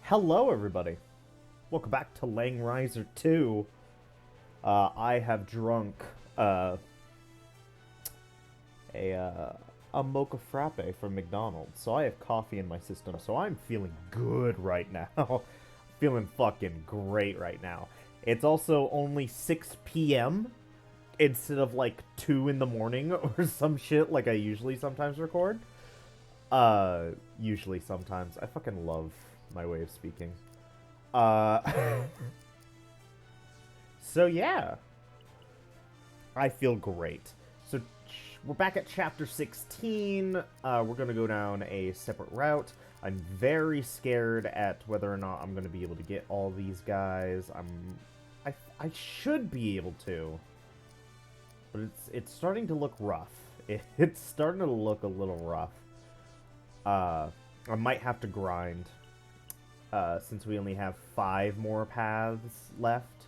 Hello, everybody. Welcome back to Langrisser 2. I have drunk a a mocha frappe from McDonald's, so I have coffee in my system. So I'm feeling good right now. Feeling fucking great right now. It's also only 6 p.m. instead of like 2 in the morning or some shit like I usually sometimes record. Usually sometimes. I fucking love my way of speaking. Uh, so yeah, I feel great. So we're back at chapter 16. We're gonna go down a separate route. I'm very scared at whether or not I'm gonna be able to get all these guys. I should be able to, but it's starting to look rough. It's starting to look a little rough. I might have to grind. Since we only have 5 more paths left.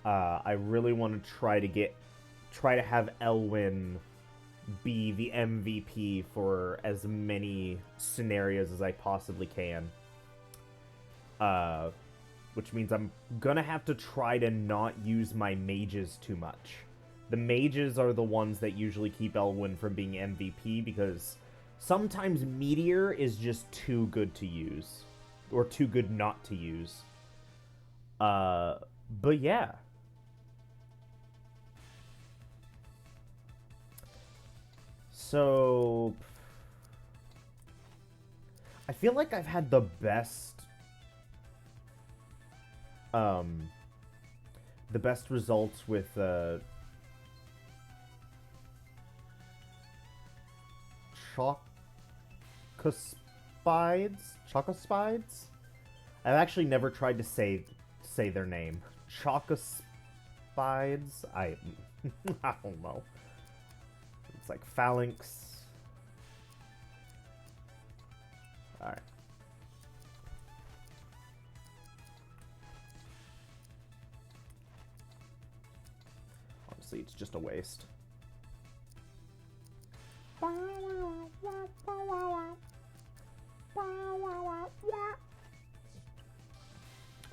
I really want to try to have Elwyn be the MVP for as many scenarios as I possibly can. Which means I'm gonna have to try to not use my mages too much. The mages are the ones that usually keep Elwyn from being MVP because sometimes Meteor is just too good to use. Or too good not to use. But yeah. So I feel like I've had the best results with Chocospides? I've actually never tried to say their name. Chocospides? I I don't know. It's like phalanx. Alright. Honestly, it's just a waste.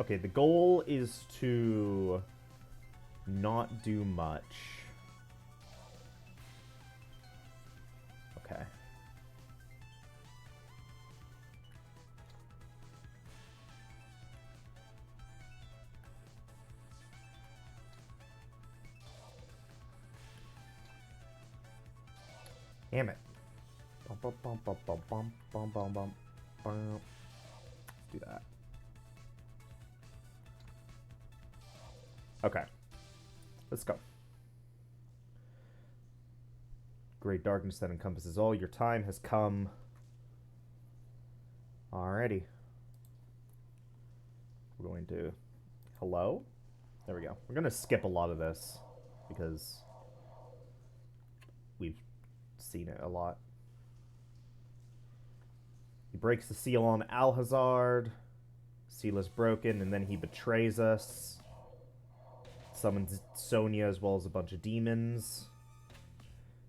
Okay, the goal is to not do much. Okay. Damn it. Let's do that. Okay. Let's go. Great darkness that encompasses all. Your time has come. Alrighty. We're going to... Hello? There we go. We're going to skip a lot of this because we've seen it a lot. He breaks the seal on Alhazard. Seal is broken, and then he betrays us. Summons Sonya as well as a bunch of demons.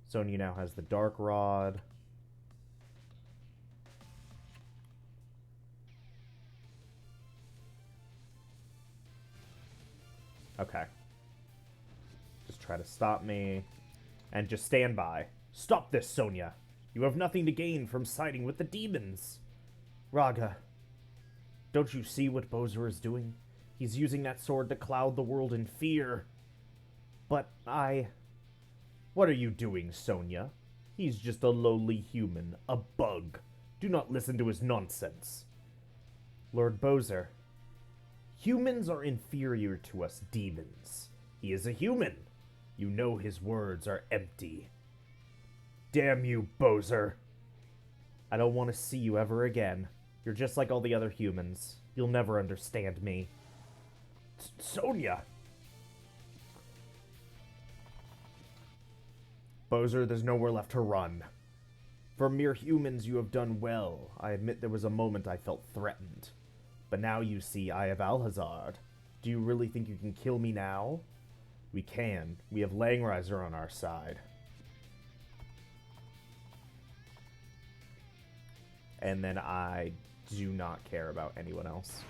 Sonya now has the Dark Rod. Okay. Just try to stop me. And just stand by. Stop this, Sonya. You have nothing to gain from siding with the demons. Raga, don't you see what Bowser is doing? He's using that sword to cloud the world in fear. But What are you doing, Sonya? He's just a lowly human, a bug. Do not listen to his nonsense. Lord Bowser, humans are inferior to us demons. He is a human. You know his words are empty. Damn you, Bowser. I don't want to see you ever again. You're just like all the other humans. You'll never understand me. Sonya! Bowser, there's nowhere left to run. For mere humans, you have done well. I admit there was a moment I felt threatened. But now you see I have Alhazard. Do you really think you can kill me now? We can. We have Langrisser on our side. and then I do not care about anyone else.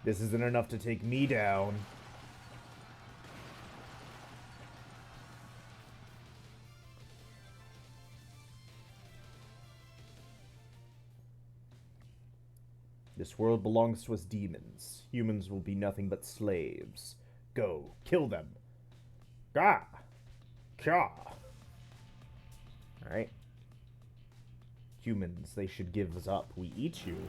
This isn't enough to take me down. This world belongs to us demons. Humans will be nothing but slaves. Go, kill them. Gah! Kah! Alright. Humans, they should give us up. We eat you.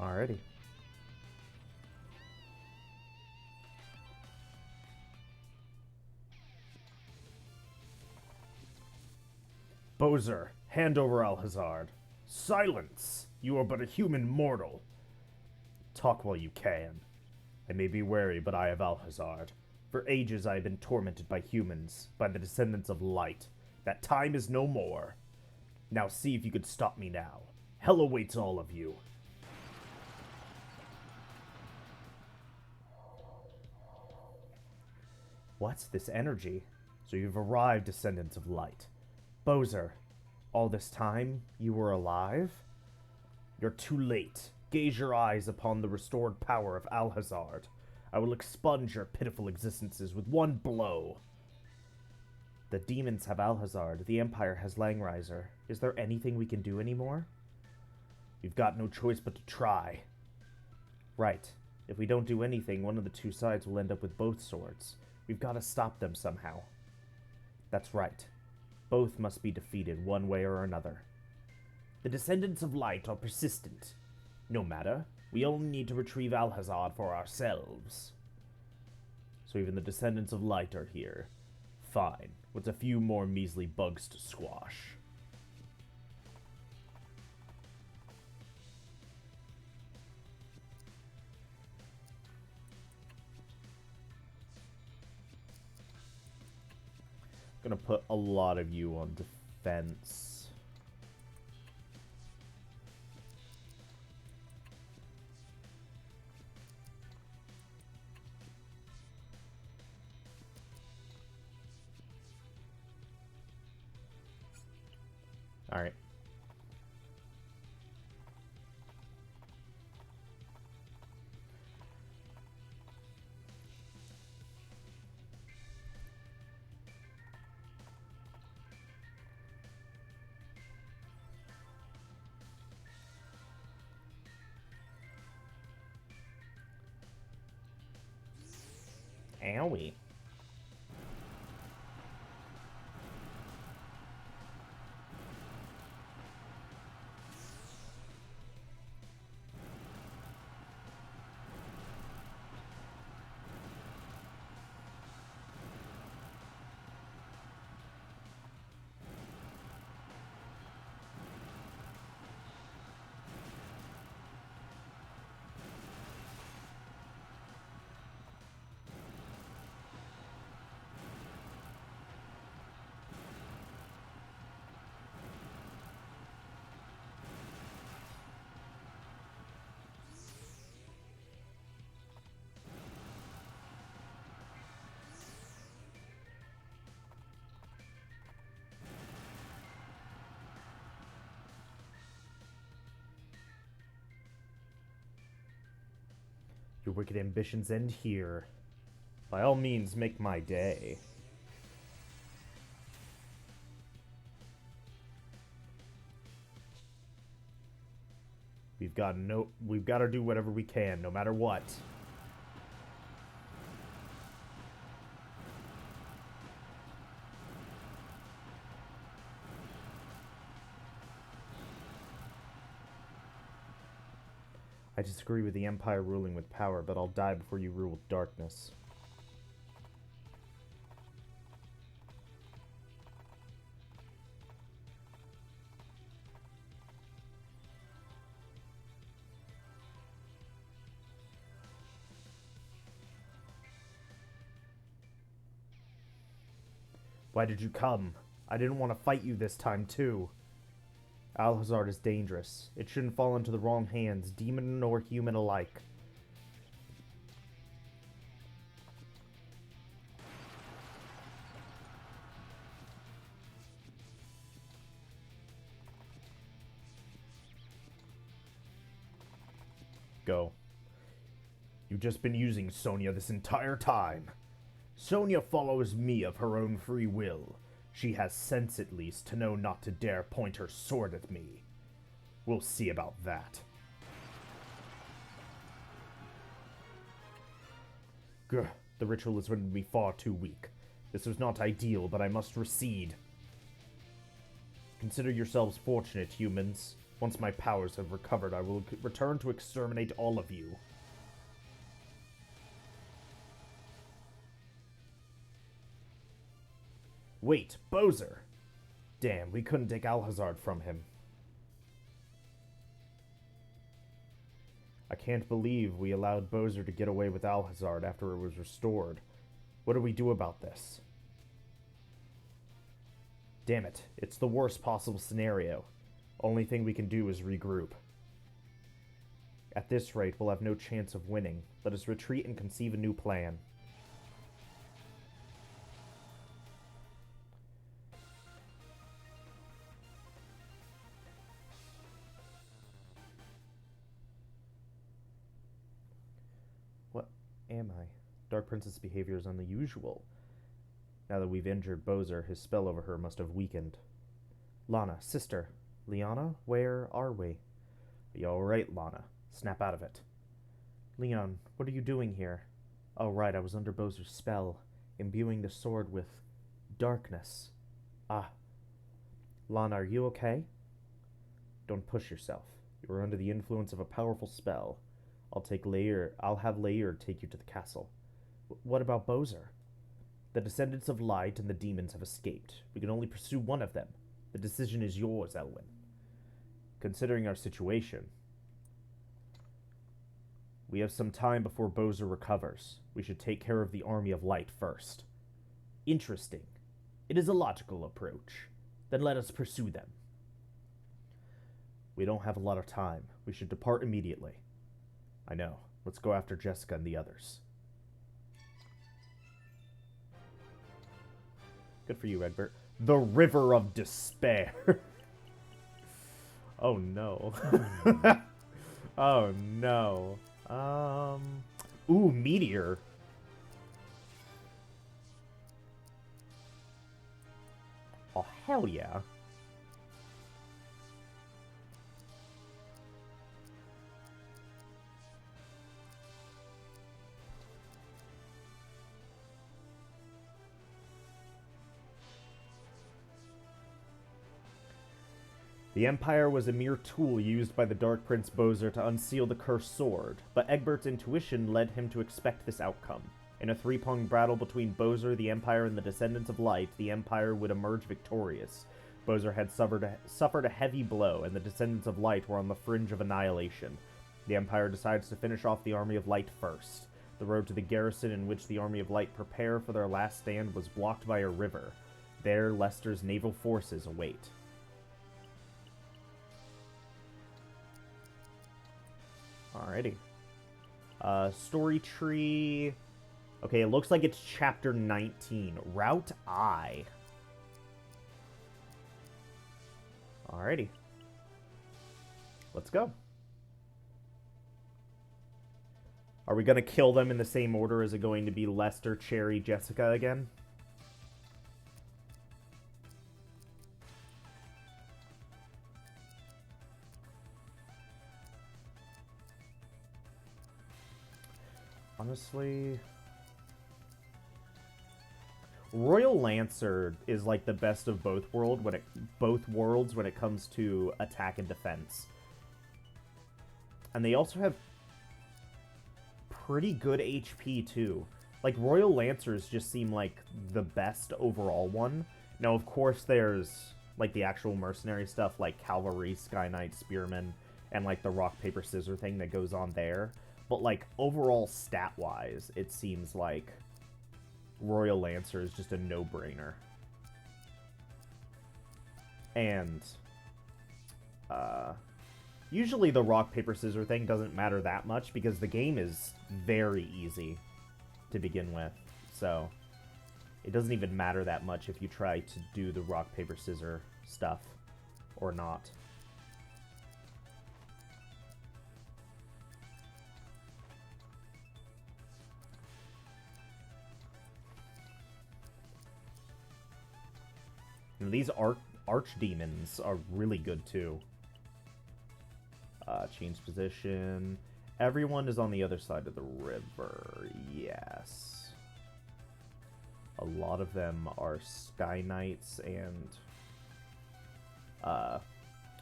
Alrighty. Bozer, hand over Alhazard. Silence! You are but a human mortal. Talk while you can. I may be wary, but I have Alhazard. For ages I have been tormented by humans, by the descendants of light. That time is no more. Now see if you could stop me now. Hell awaits all of you. What's this energy? So you've arrived, descendants of light. Bozer, all this time you were alive? You're too late. Gaze your eyes upon the restored power of Alhazard. I will expunge your pitiful existences with one blow. The demons have Alhazard. The Empire has Langrisser. Is there anything we can do anymore? We've got no choice but to try. Right. If we don't do anything, one of the two sides will end up with both swords. We've got to stop them somehow. That's right. Both must be defeated one way or another. The descendants of light are persistent. No matter. We only need to retrieve Alhazard for ourselves. So even the descendants of light are here. Fine. With a few more measly bugs to squash. Gonna put a lot of you on defense. All right. Owie. Your wicked ambitions end here. By all means, make my day. We've got to do whatever we can, no matter what. I disagree with the Empire ruling with power, but I'll die before you rule with darkness. Why did you come? I didn't want to fight you this time, too. Alhazard is dangerous. It shouldn't fall into the wrong hands, demon nor human alike. Go. You've just been using Sonya this entire time. Sonya follows me of her own free will. She has sense, at least, to know not to dare point her sword at me. We'll see about that. Grr, the ritual has rendered me far too weak. This was not ideal, but I must recede. Consider yourselves fortunate, humans. Once my powers have recovered, I will return to exterminate all of you. Wait, Bowser! Damn, we couldn't take Alhazard from him. I can't believe we allowed Bowser to get away with Alhazard after it was restored. What do we do about this? Damn it, it's the worst possible scenario. Only thing we can do is regroup. At this rate, we'll have no chance of winning. Let us retreat and conceive a new plan. What am I? Dark Princess' behavior is unusual. Now that we've injured Bowser, his spell over her must have weakened. Lana, sister. Liana, where are we? Are you alright, Lana? Snap out of it. Leon, what are you doing here? Oh, right, I was under Bowser's spell, imbuing the sword with darkness. Ah. Lana, are you okay? Don't push yourself. You are under the influence of a powerful spell. I'll have Lair take you to the castle. What about Bowser? The descendants of Light and the demons have escaped. We can only pursue one of them. The decision is yours, Elwyn. Considering our situation, we have some time before Bowser recovers. We should take care of the Army of Light first. Interesting. It is a logical approach. Then let us pursue them. We don't have a lot of time. We should depart immediately. I know. Let's go after Jessica and the others. Good for you, Egbert. The River of Despair. Oh, no. Oh, no. Ooh, Meteor. Oh, hell yeah. The Empire was a mere tool used by the Dark Prince Bowser to unseal the cursed sword, but Egbert's intuition led him to expect this outcome. In a three-pronged battle between Bowser, the Empire, and the Descendants of Light, the Empire would emerge victorious. Bowser had suffered a heavy blow, and the Descendants of Light were on the fringe of annihilation. The Empire decides to finish off the Army of Light first. The road to the garrison in which the Army of Light prepare for their last stand was blocked by a river. There, Lester's naval forces await. Alrighty. Story tree. Okay, it looks like it's chapter 19. Route I. Alrighty. Let's go. Are we going to kill them in the same order? Is it going to be Lester, Cherry, Jessica again? Honestly, Royal Lancer is like the best of both worlds when it comes to attack and defense. And they also have pretty good HP too. Like, Royal Lancers just seem like the best overall one. Now, of course, there's like the actual mercenary stuff like Cavalry, Sky Knight, Spearman, and like the rock, paper, scissors thing that goes on there. But like overall stat-wise, it seems like Royal Lancer is just a no-brainer. And usually the rock, paper, scissors thing doesn't matter that much because the game is very easy to begin with. So it doesn't even matter that much if you try to do the rock, paper, scissors stuff or not. And these archdemons are really good too. Change position. Everyone is on the other side of the river. Yes. A lot of them are Sky Knights and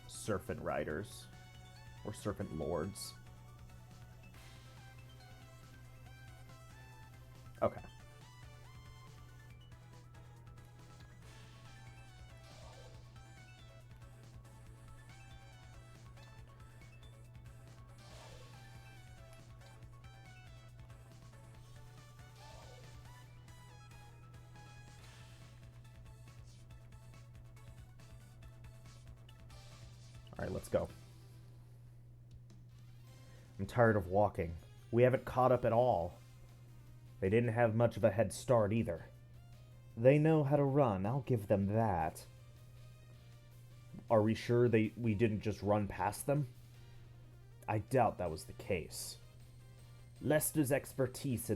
Serpent Riders. Or Serpent Lords. Okay. Alright, let's go. I'm tired of walking. We haven't caught up at all. They didn't have much of a head start either. They know how to run, I'll give them that. Are we sure we didn't just run past them? I doubt that was the case. Lester's expertise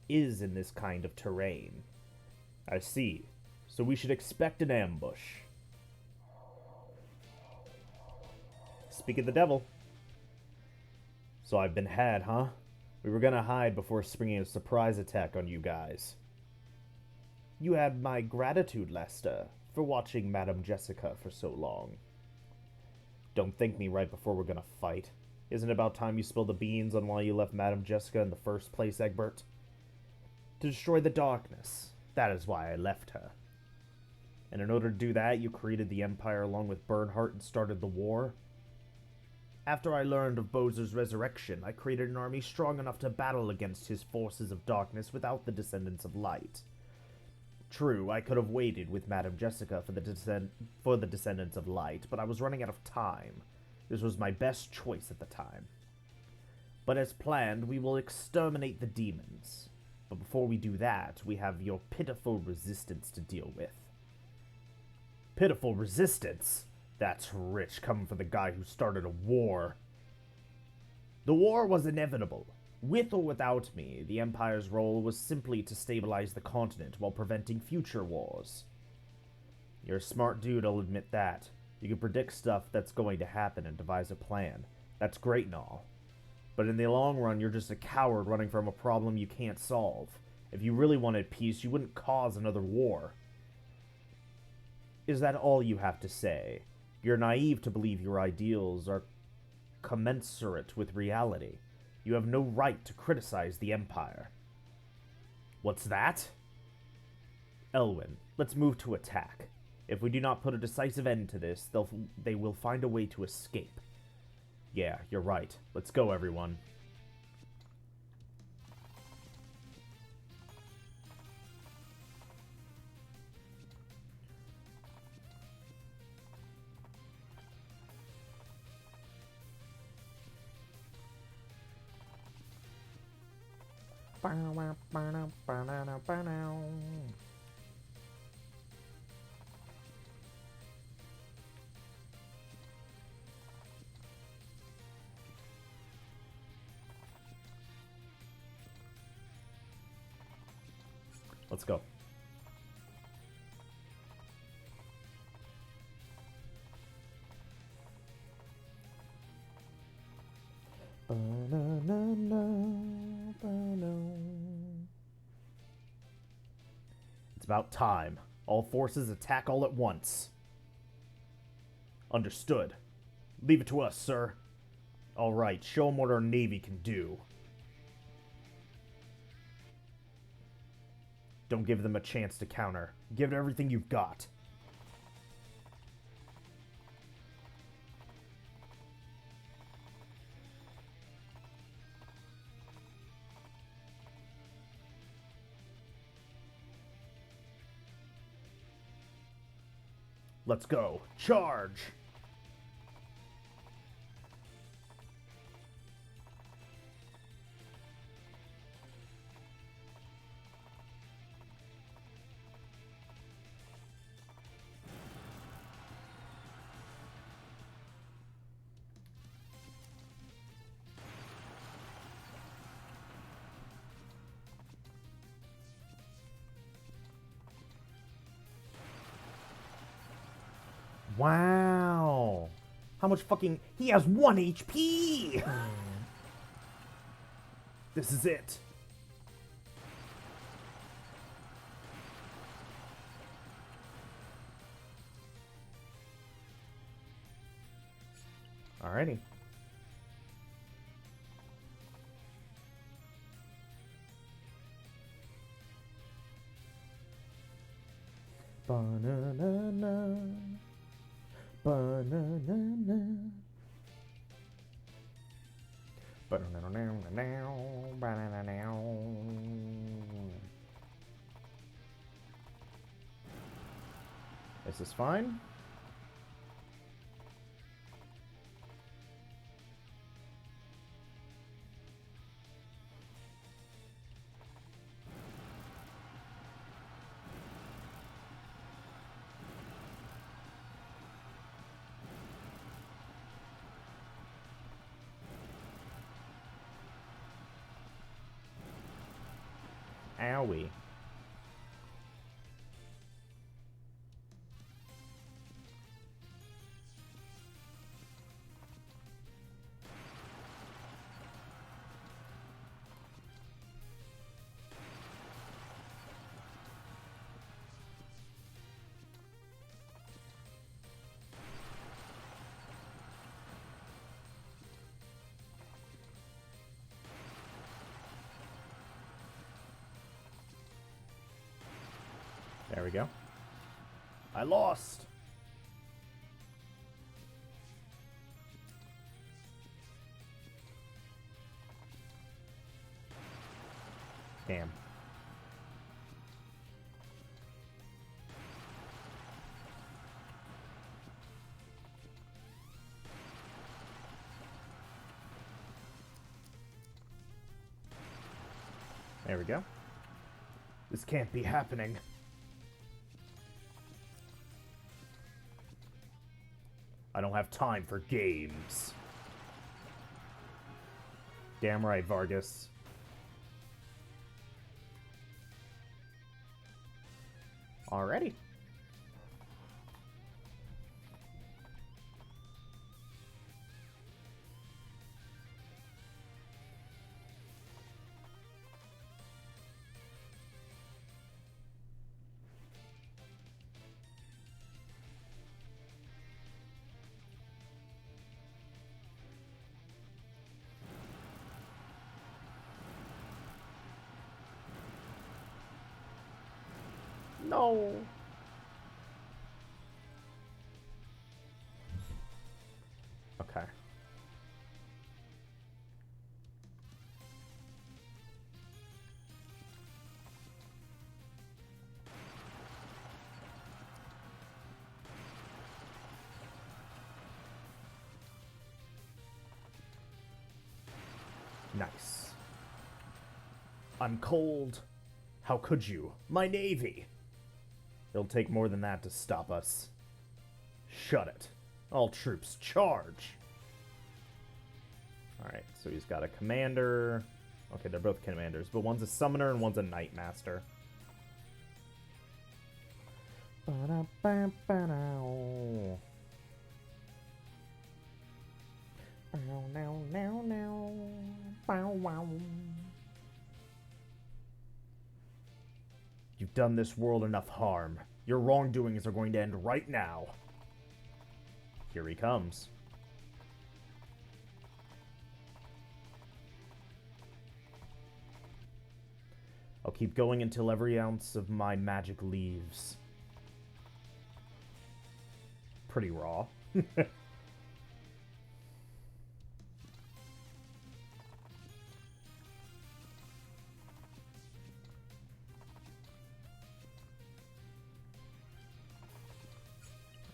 is in this kind of terrain. I see. So we should expect an ambush. Speak of the devil. So I've been had, huh? We were gonna hide before springing a surprise attack on you guys. You had my gratitude, Lester, for watching Madame Jessica for so long. Don't thank me right before we're gonna fight. Isn't it about time you spilled the beans on why you left Madame Jessica in the first place, Egbert? To destroy the darkness. That is why I left her. And in order to do that, you created the Empire along with Bernhardt and started the war? After I learned of Bowser's resurrection, I created an army strong enough to battle against his forces of darkness without the Descendants of Light. True, I could have waited with Madame Jessica for the Descendants of Light, but I was running out of time. This was my best choice at the time. But as planned, we will exterminate the demons. But before we do that, we have your pitiful resistance to deal with. Pitiful resistance? That's rich, coming from the guy who started a war. The war was inevitable. With or without me, the Empire's role was simply to stabilize the continent while preventing future wars. You're a smart dude, I'll admit that. You can predict stuff that's going to happen and devise a plan. That's great and all. But in the long run, you're just a coward running from a problem you can't solve. If you really wanted peace, you wouldn't cause another war. Is that all you have to say? You're naive to believe your ideals are commensurate with reality. You have no right to criticize the Empire. What's that? Elwyn, let's move to attack. If we do not put a decisive end to this, they will find a way to escape. Yeah, you're right. Let's go, everyone. Let's go. It's about time. All forces attack all at once. Understood. Leave it to us, sir. All right, show them what our Navy can do. Don't give them a chance to counter. Give it everything you've got. Let's go. Charge! Wow. How much fucking... He has 1 HP! This is it. Alrighty. Ba-na-na-na. Ba-na-na-na. Ba-na-na-na-na. Ba-na-na-na. Is this fine? Owie. There we go. I lost. Damn. There we go. This can't be happening. I don't have time for games. Damn right, Vargas. Alrighty. No. Okay. Nice. I'm cold. How could you? My navy. It'll take more than that to stop us. Shut it. All troops, charge! Alright, so he's got a commander. Okay, they're both commanders, but one's a summoner and one's a knight master. Ba-da-ba-ba-dow. Bow, now, now, now. Bow, wow. You've done this world enough harm. Your wrongdoings are going to end right now. Here he comes. I'll keep going until every ounce of my magic leaves. Pretty raw.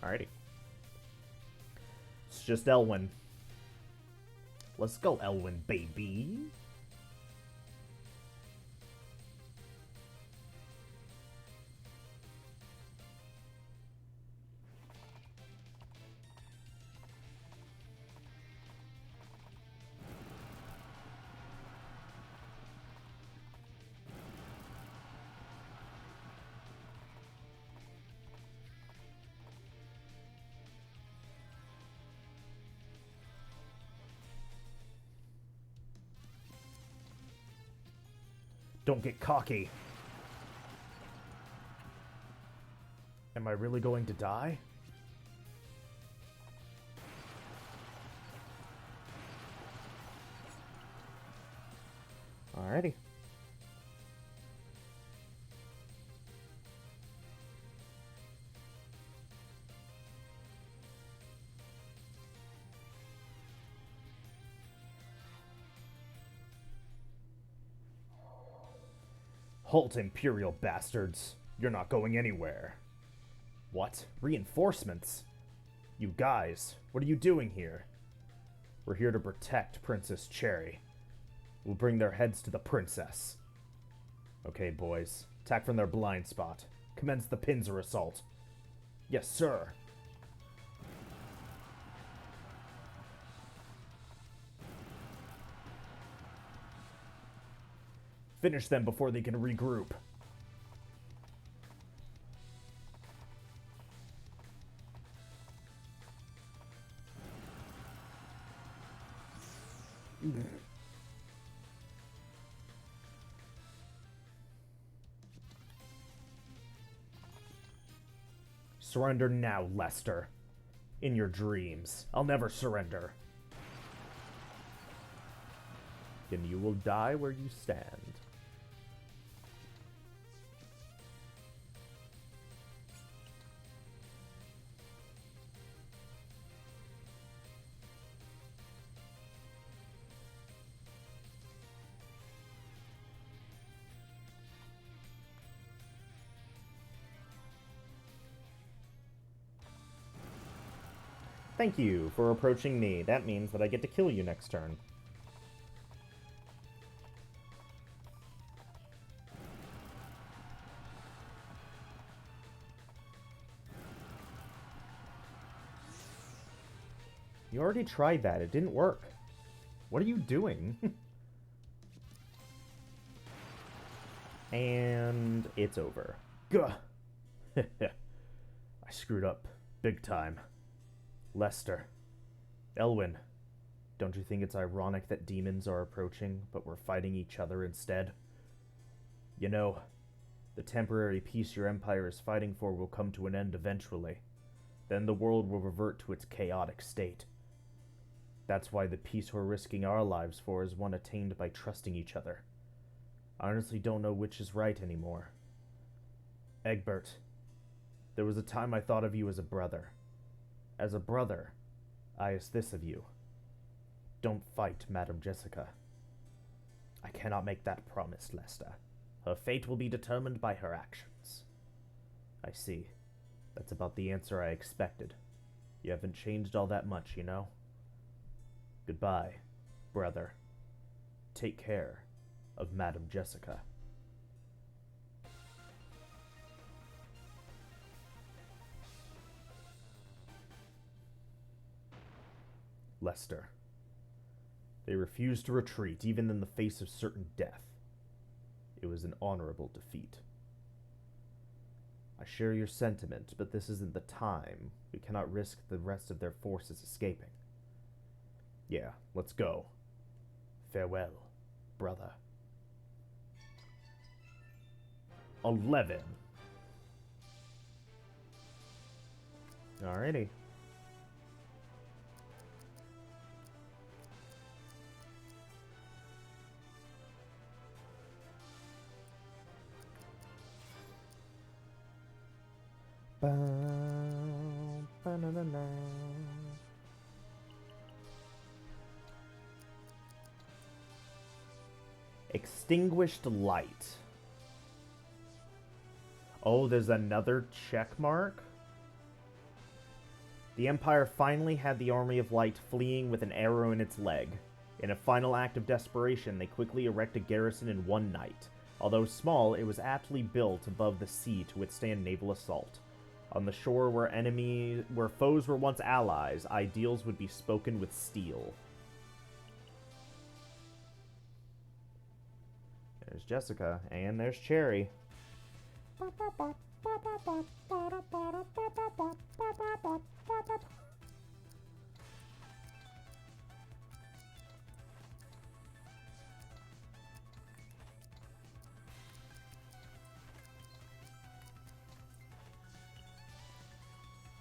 Alrighty. It's just Elwyn. Let's go, Elwyn, baby. Don't get cocky. Am I really going to die? Alrighty. Halt, Imperial bastards. You're not going anywhere. What? Reinforcements? You guys, what are you doing here? We're here to protect Princess Cherry. We'll bring their heads to the princess. Okay, boys. Attack from their blind spot. Commence the pincer assault. Yes, sir. Finish them before they can regroup. Surrender now, Lester. In your dreams. I'll never surrender. Then you will die where you stand. Thank you for approaching me. That means that I get to kill you next turn. You already tried that. It didn't work. What are you doing? And it's over. Gah! I screwed up. Big time. Lester. Elwyn. Don't you think it's ironic that demons are approaching, but we're fighting each other instead? You know, the temporary peace your empire is fighting for will come to an end eventually. Then the world will revert to its chaotic state. That's why the peace we're risking our lives for is one attained by trusting each other. I honestly don't know which is right anymore. Egbert, there was a time I thought of you as a brother. As a brother, I ask this of you. Don't fight Madame Jessica. I cannot make that promise, Lester. Her fate will be determined by her actions. I see. That's about the answer I expected. You haven't changed all that much, you know? Goodbye, brother. Take care of Madame Jessica. Lester. They refused to retreat, even in the face of certain death. It was an honorable defeat. I share your sentiment, but this isn't the time. We cannot risk the rest of their forces escaping. Yeah, let's go. Farewell, brother. 11. Alrighty. Extinguished light. Oh, there's another check mark? The Empire finally had the Army of Light fleeing with an arrow in its leg. In a final act of desperation, they quickly erect a garrison in one night. Although small, it was aptly built above the sea to withstand naval assault. On the shore where foes were once allies, ideals would be spoken with steel. There's Jessica, and there's Cherry. I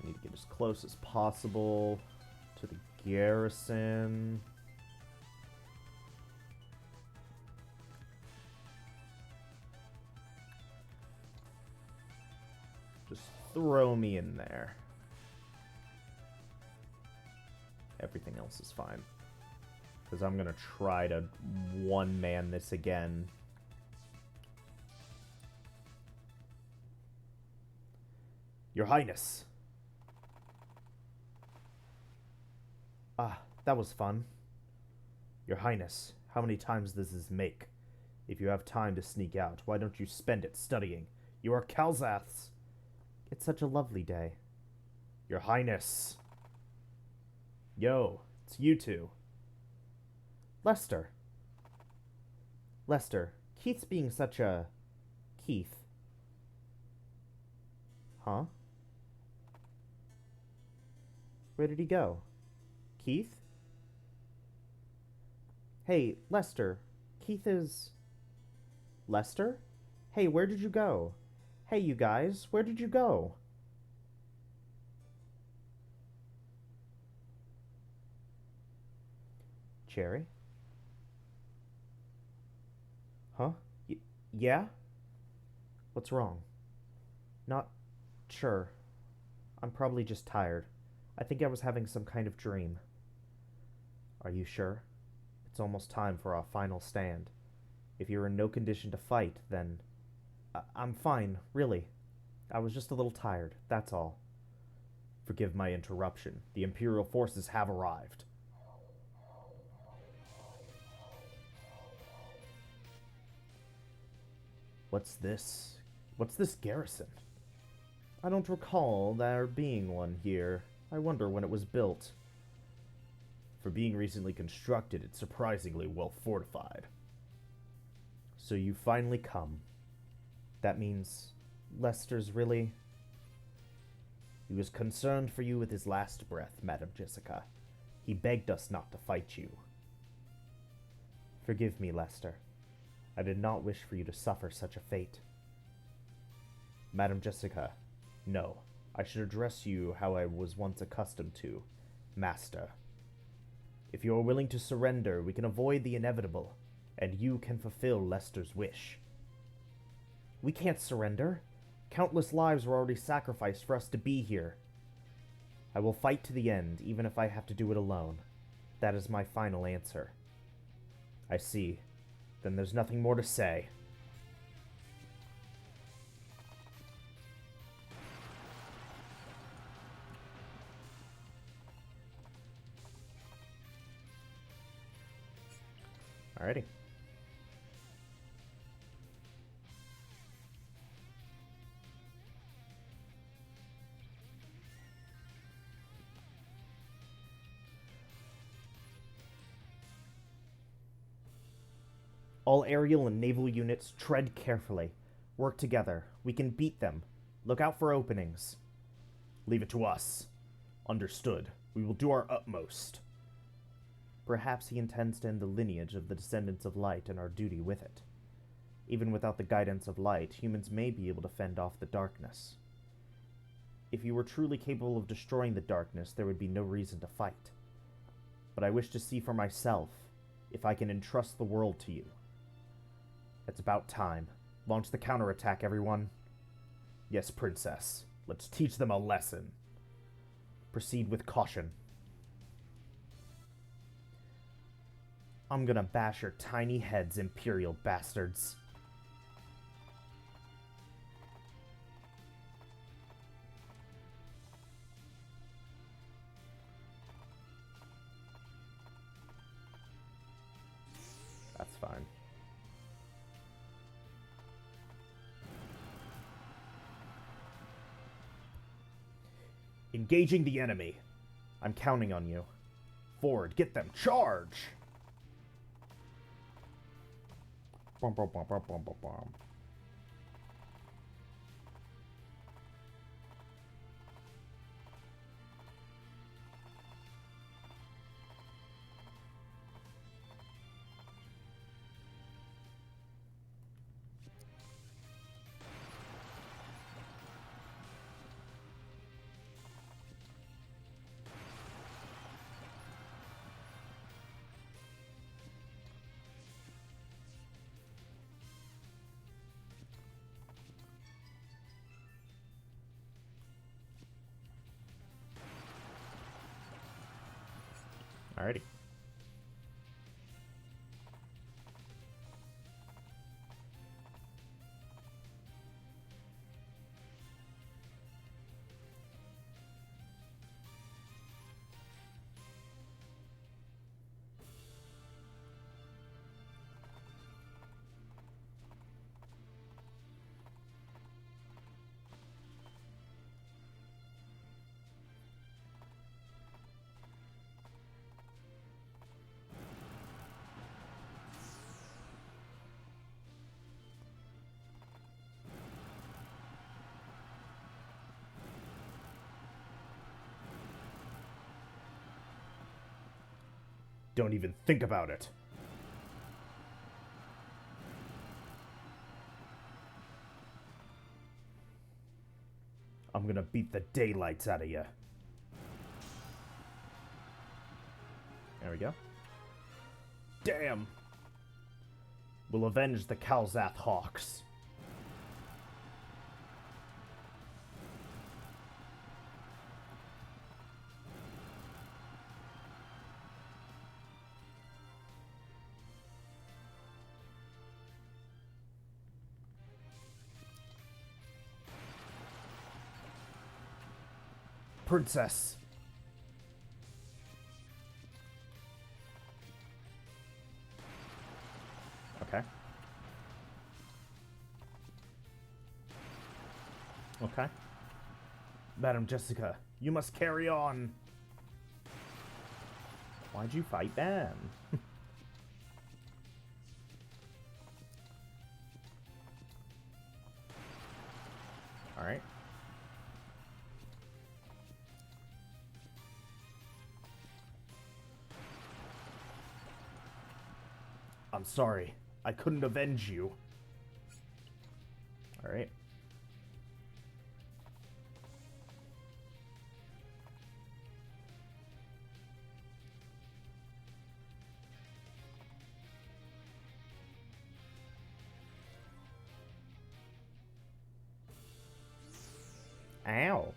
need to get as close as possible to the garrison. Just throw me in there. Everything else is fine. Because I'm going to try to one-man this again. Your Highness. Ah, that was fun. Your Highness, how many times does this make? If you have time to sneak out, why don't you spend it studying? You are Kalzaths. It's such a lovely day. Your Highness. Yo, it's you two. Lester. Lester, Keith's being such a... Keith. Huh? Where did he go? Keith? Hey, Lester. Keith is... Lester? Hey, where did you go? Hey, you guys, where did you go? Cherry? Huh? Yeah? What's wrong? Not sure. I'm probably just tired. I think I was having some kind of dream. Are you sure? It's almost time for our final stand. If you're in no condition to fight, then... I'm fine, really. I was just a little tired, that's all. Forgive my interruption. The Imperial forces have arrived. What's this? What's this garrison? I don't recall there being one here. I wonder when it was built. For being recently constructed, it's surprisingly well fortified. So you finally come. That means Lester's really... He was concerned for you with his last breath, Madam Jessica. He begged us not to fight you. Forgive me, Lester. I did not wish for you to suffer such a fate. Madam Jessica, no. I should address you how I was once accustomed to, Master. If you are willing to surrender, we can avoid the inevitable, and you can fulfill Lester's wish. We can't surrender. Countless lives were already sacrificed for us to be here. I will fight to the end, even if I have to do it alone. That is my final answer. I see. Then there's nothing more to say. Alrighty. All aerial and naval units, tread carefully. Work together. We can beat them. Look out for openings. Leave it to us. Understood. We will do our utmost. Perhaps he intends to end the lineage of the descendants of light and our duty with it. Even without the guidance of light, humans may be able to fend off the darkness. If you were truly capable of destroying the darkness, there would be no reason to fight. But I wish to see for myself if I can entrust the world to you. It's about time. Launch the counterattack, everyone. Yes, Princess. Let's teach them a lesson. Proceed with caution. I'm gonna bash your tiny heads, Imperial bastards. That's fine. Engaging the enemy. I'm counting on you. Forward, get them. Charge! Bum, bum, bum, bum, bum, bum, bum. Alrighty. Don't even think about it. I'm gonna beat the daylights out of you. There we go. Damn! We'll avenge the Kalzath Hawks. Princess. Okay. Okay. Madam Jessica, you must carry on. Why'd you fight them? Alright. I'm sorry. I couldn't avenge you. Alright. Ow.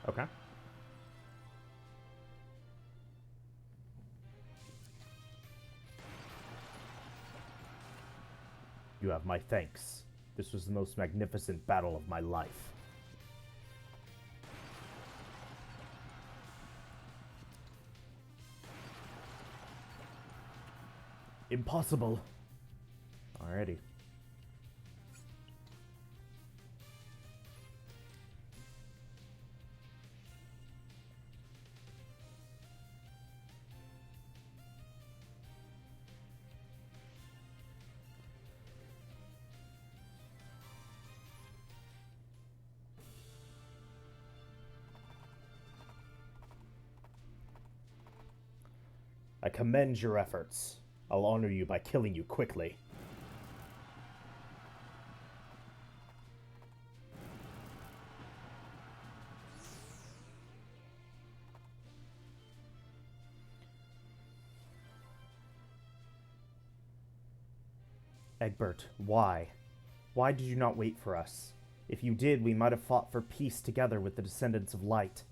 Okay. You have my thanks. This was the most magnificent battle of my life. Impossible. Alrighty. I commend your efforts. I'll honor you by killing you quickly. Egbert, why? Why did you not wait for us? If you did, we might have fought for peace together with the descendants of light.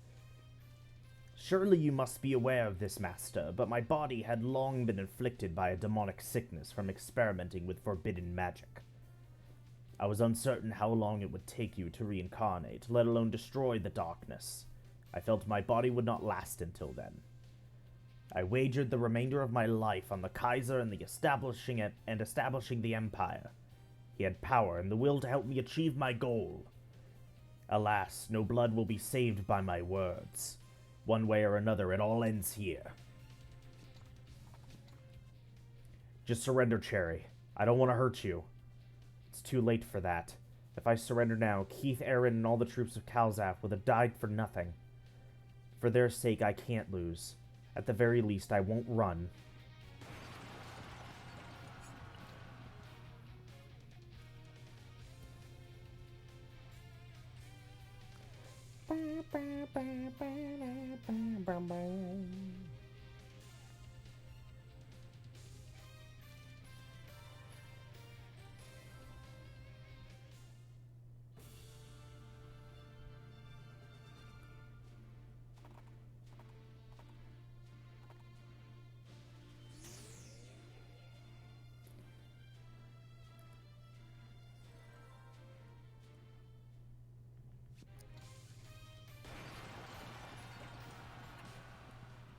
Surely you must be aware of this, master, but my body had long been afflicted by a demonic sickness from experimenting with forbidden magic. I was uncertain how long it would take you to reincarnate, let alone destroy the darkness. I felt my body would not last until then. I wagered the remainder of my life on the Kaiser and establishing the Empire. He had power and the will to help me achieve my goal. Alas, no blood will be saved by my words. One way or another, it all ends here. Just surrender, Cherry. I don't want to hurt you. It's too late for that. If I surrender now, Keith, Aaron, and all the troops of Kalzaf would have died for nothing. For their sake, I can't lose. At the very least, I won't run.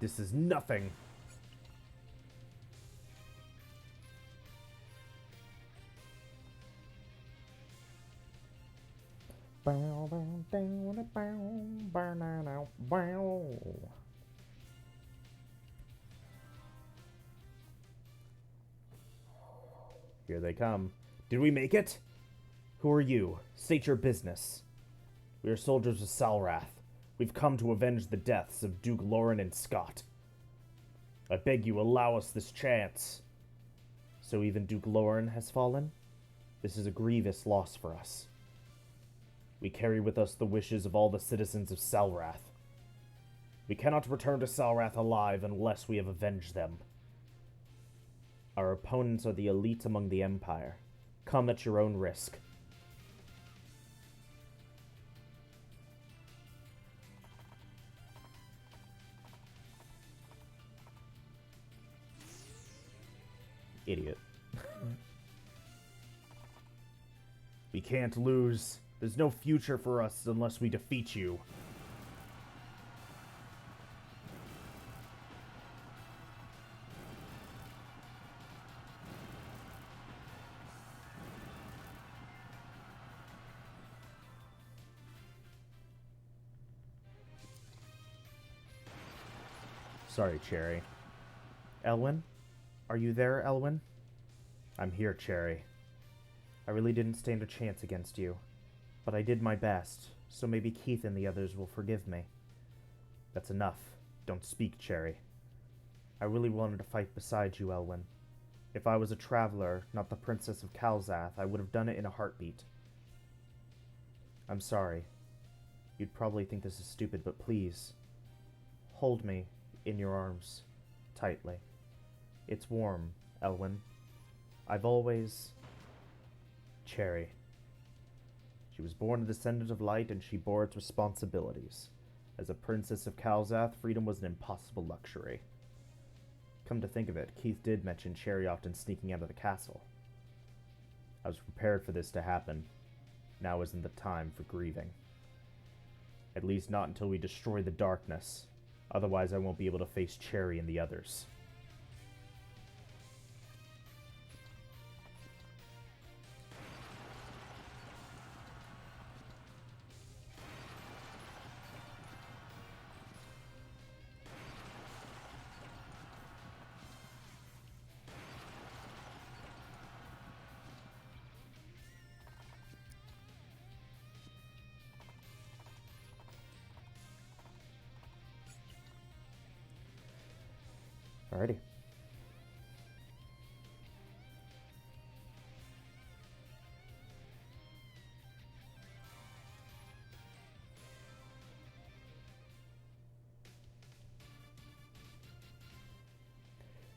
This is nothing. Here they come. Did we make it? Who are you? State your business. We are soldiers of Salrath. We've come to avenge the deaths of Duke Lauren and Scott. I beg you, allow us this chance. So even Duke Lauren has fallen? This is a grievous loss for us. We carry with us the wishes of all the citizens of Salrath. We cannot return to Salrath alive unless we have avenged them. Our opponents are the elite among the Empire. Come at your own risk. Idiot. We can't lose. There's no future for us unless we defeat you. Sorry, Cherry. Elwyn? Are you there, Elwyn? I'm here, Cherry. I really didn't stand a chance against you, but I did my best, so maybe Keith and the others will forgive me. That's enough. Don't speak, Cherry. I really wanted to fight beside you, Elwyn. If I was a traveler, not the Princess of Kalzath, I would have done it in a heartbeat. I'm sorry. You'd probably think this is stupid, but please, hold me in your arms tightly. It's warm, Elwyn. I've always... Cherry. She was born a descendant of light, and she bore its responsibilities. As a princess of Kalzath, freedom was an impossible luxury. Come to think of it, Keith did mention Cherry often sneaking out of the castle. I was prepared for this to happen. Now isn't the time for grieving. At least not until we destroy the darkness. Otherwise, I won't be able to face Cherry and the others. Alrighty.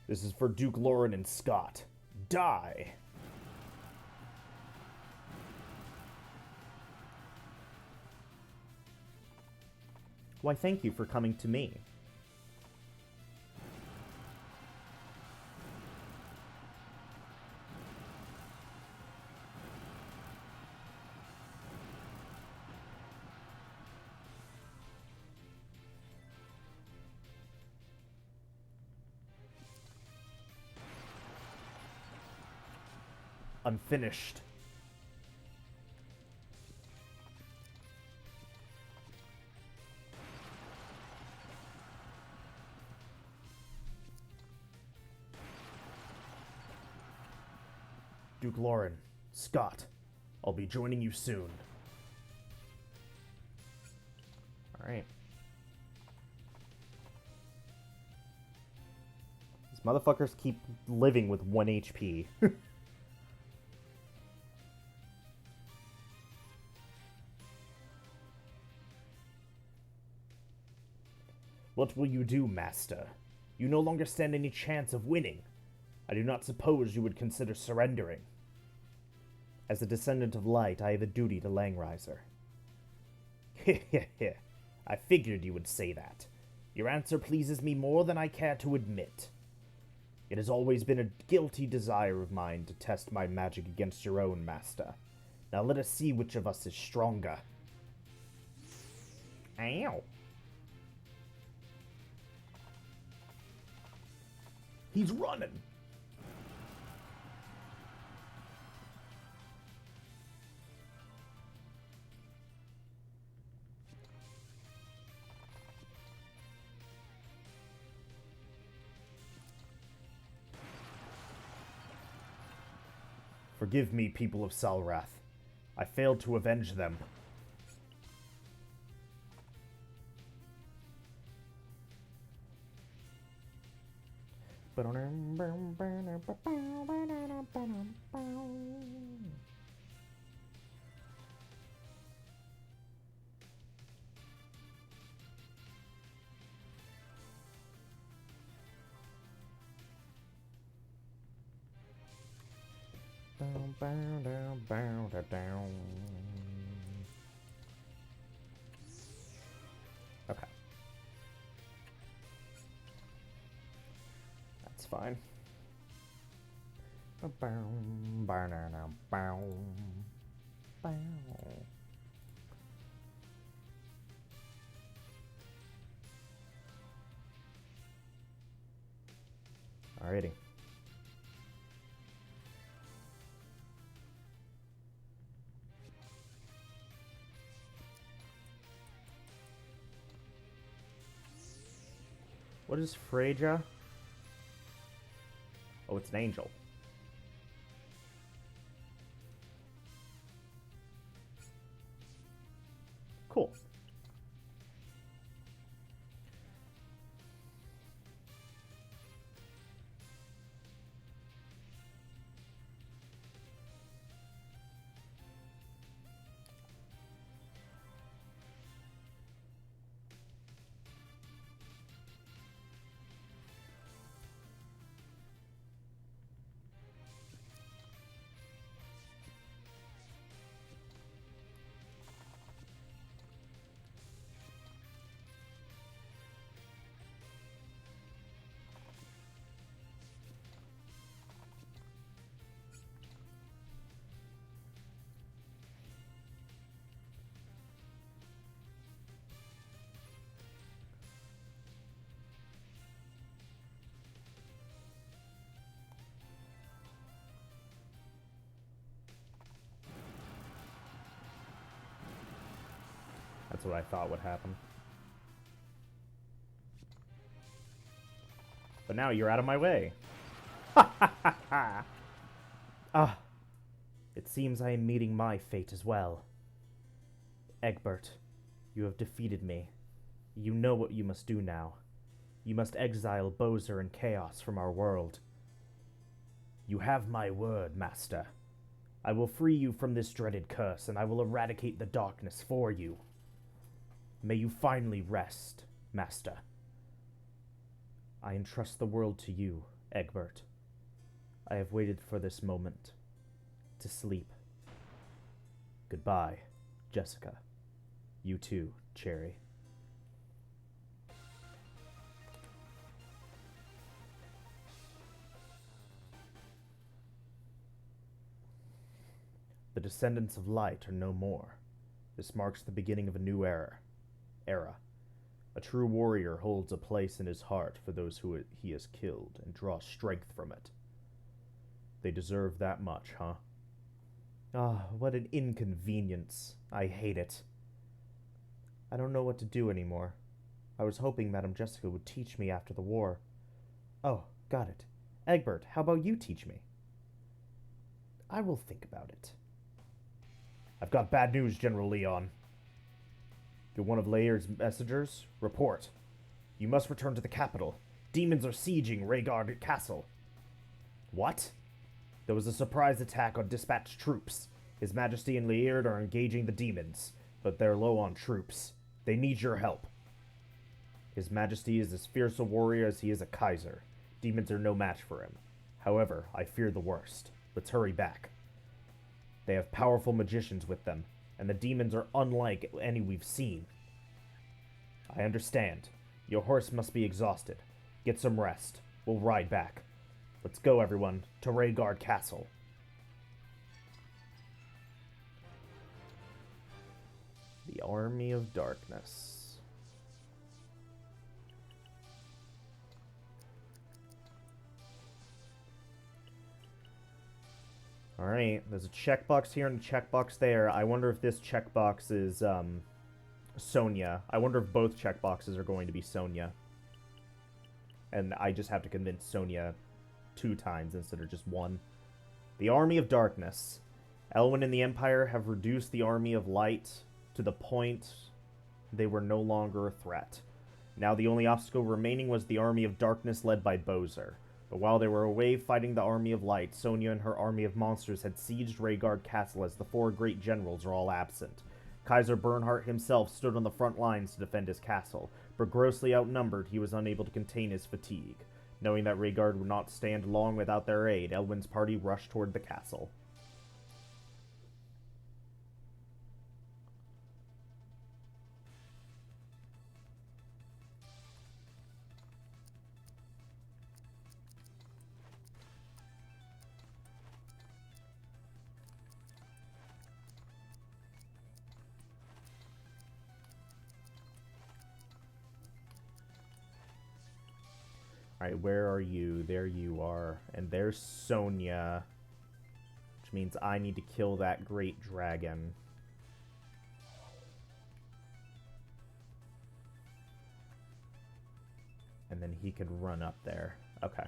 This is for Duke Lauren and Scott. Die! Why, thank you for coming to me. Unfinished. Duke Lauren, Scott, I'll be joining you soon. Alright. These motherfuckers keep living with 1 HP. What will you do, Master? You no longer stand any chance of winning. I do not suppose you would consider surrendering. As a descendant of light, I have a duty to Langrisser. Heh. I figured you would say that. Your answer pleases me more than I care to admit. It has always been a guilty desire of mine to test my magic against your own, Master. Now let us see which of us is stronger. Ow. He's running. Forgive me, people of Salrath. I failed to avenge them. Okay. That's fine. Alrighty. What is Freja? Oh, it's an angel. Cool. That's what I thought would happen. But now you're out of my way. Ha ha ha ha! Ah, it seems I am meeting my fate as well. Egbert, you have defeated me. You know what you must do now. You must exile Bozer and Chaos from our world. You have my word, Master. I will free you from this dreaded curse, and I will eradicate the darkness for you. May you finally rest, Master. I entrust the world to you, Egbert. I have waited for this moment. To sleep. Goodbye, Jessica. You too, Cherry. The descendants of light are no more. This marks the beginning of a new era. A true warrior holds a place in his heart for those who he has killed and draws strength from it. They deserve that much, huh? Ah, what an inconvenience. I hate it. I don't know what to do anymore. I was hoping Madame Jessica would teach me after the war. Oh, got it. Egbert, how about you teach me? I will think about it. I've got bad news, General Leon. You're one of Layer's messengers? Report. You must return to the capital. Demons are sieging Rhaegar Castle. What? There was a surprise attack on dispatched troops. His Majesty and Laird are engaging the demons, but they're low on troops. They need your help. His Majesty is as fierce a warrior as he is a Kaiser. Demons are no match for him. However, I fear the worst. Let's hurry back. They have powerful magicians with them, and the demons are unlike any we've seen. I understand. Your horse must be exhausted. Get some rest. We'll ride back. Let's go, everyone, to Rhaegar Castle. The Army of Darkness. Alright, there's a checkbox here and a checkbox there. I wonder if this checkbox is, Sonya. I wonder if both checkboxes are going to be Sonya. And I just have to convince Sonya 2 times instead of just 1. The Army of Darkness. Elwyn and the Empire have reduced the Army of Light to the point they were no longer a threat. Now the only obstacle remaining was the Army of Darkness led by Bozer. But while they were away fighting the Army of Light, Sonya and her army of monsters had sieged Rhaegar Castle as the 4 great generals are all absent. Kaiser Bernhardt himself stood on the front lines to defend his castle, but grossly outnumbered, he was unable to contain his fatigue. Knowing that Rhaegar would not stand long without their aid, Elwyn's party rushed toward the castle. Alright, where are you? There you are. And there's Sonya. Which means I need to kill that great dragon. And then he could run up there. Okay.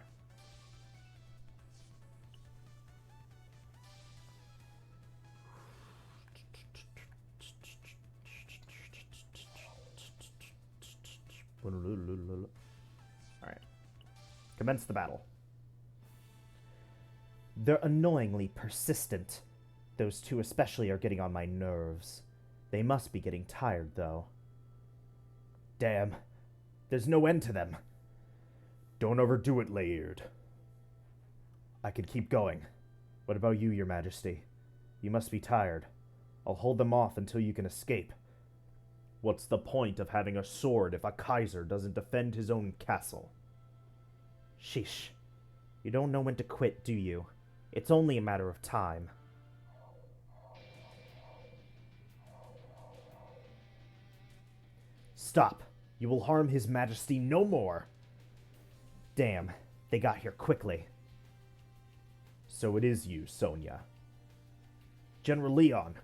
Alright. Commence the battle. They're annoyingly persistent. Those 2 especially are getting on my nerves. They must be getting tired, though. Damn. There's no end to them. Don't overdo it, Laird. I could keep going. What about you, Your Majesty? You must be tired. I'll hold them off until you can escape. What's the point of having a sword if a Kaiser doesn't defend his own castle? Sheesh. You don't know when to quit, do you? It's only a matter of time. Stop. You will harm His Majesty no more. Damn, they got here quickly. So it is you, Sonya. General Leon,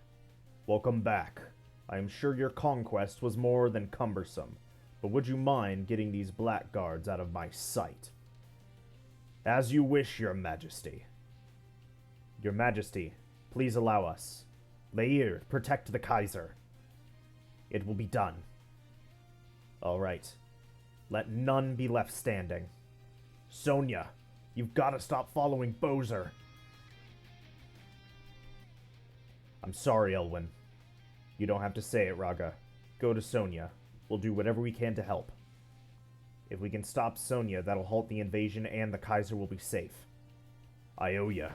welcome back. I am sure your conquest was more than cumbersome, but would you mind getting these blackguards out of my sight? As you wish, Your Majesty. Your Majesty, please allow us. Lair, protect the Kaiser. It will be done. All right. Let none be left standing. Sonya, you've got to stop following Bozer. I'm sorry, Elwyn. You don't have to say it, Raga. Go to Sonya. We'll do whatever we can to help. If we can stop Sonya, that'll halt the invasion and the Kaiser will be safe. I owe ya.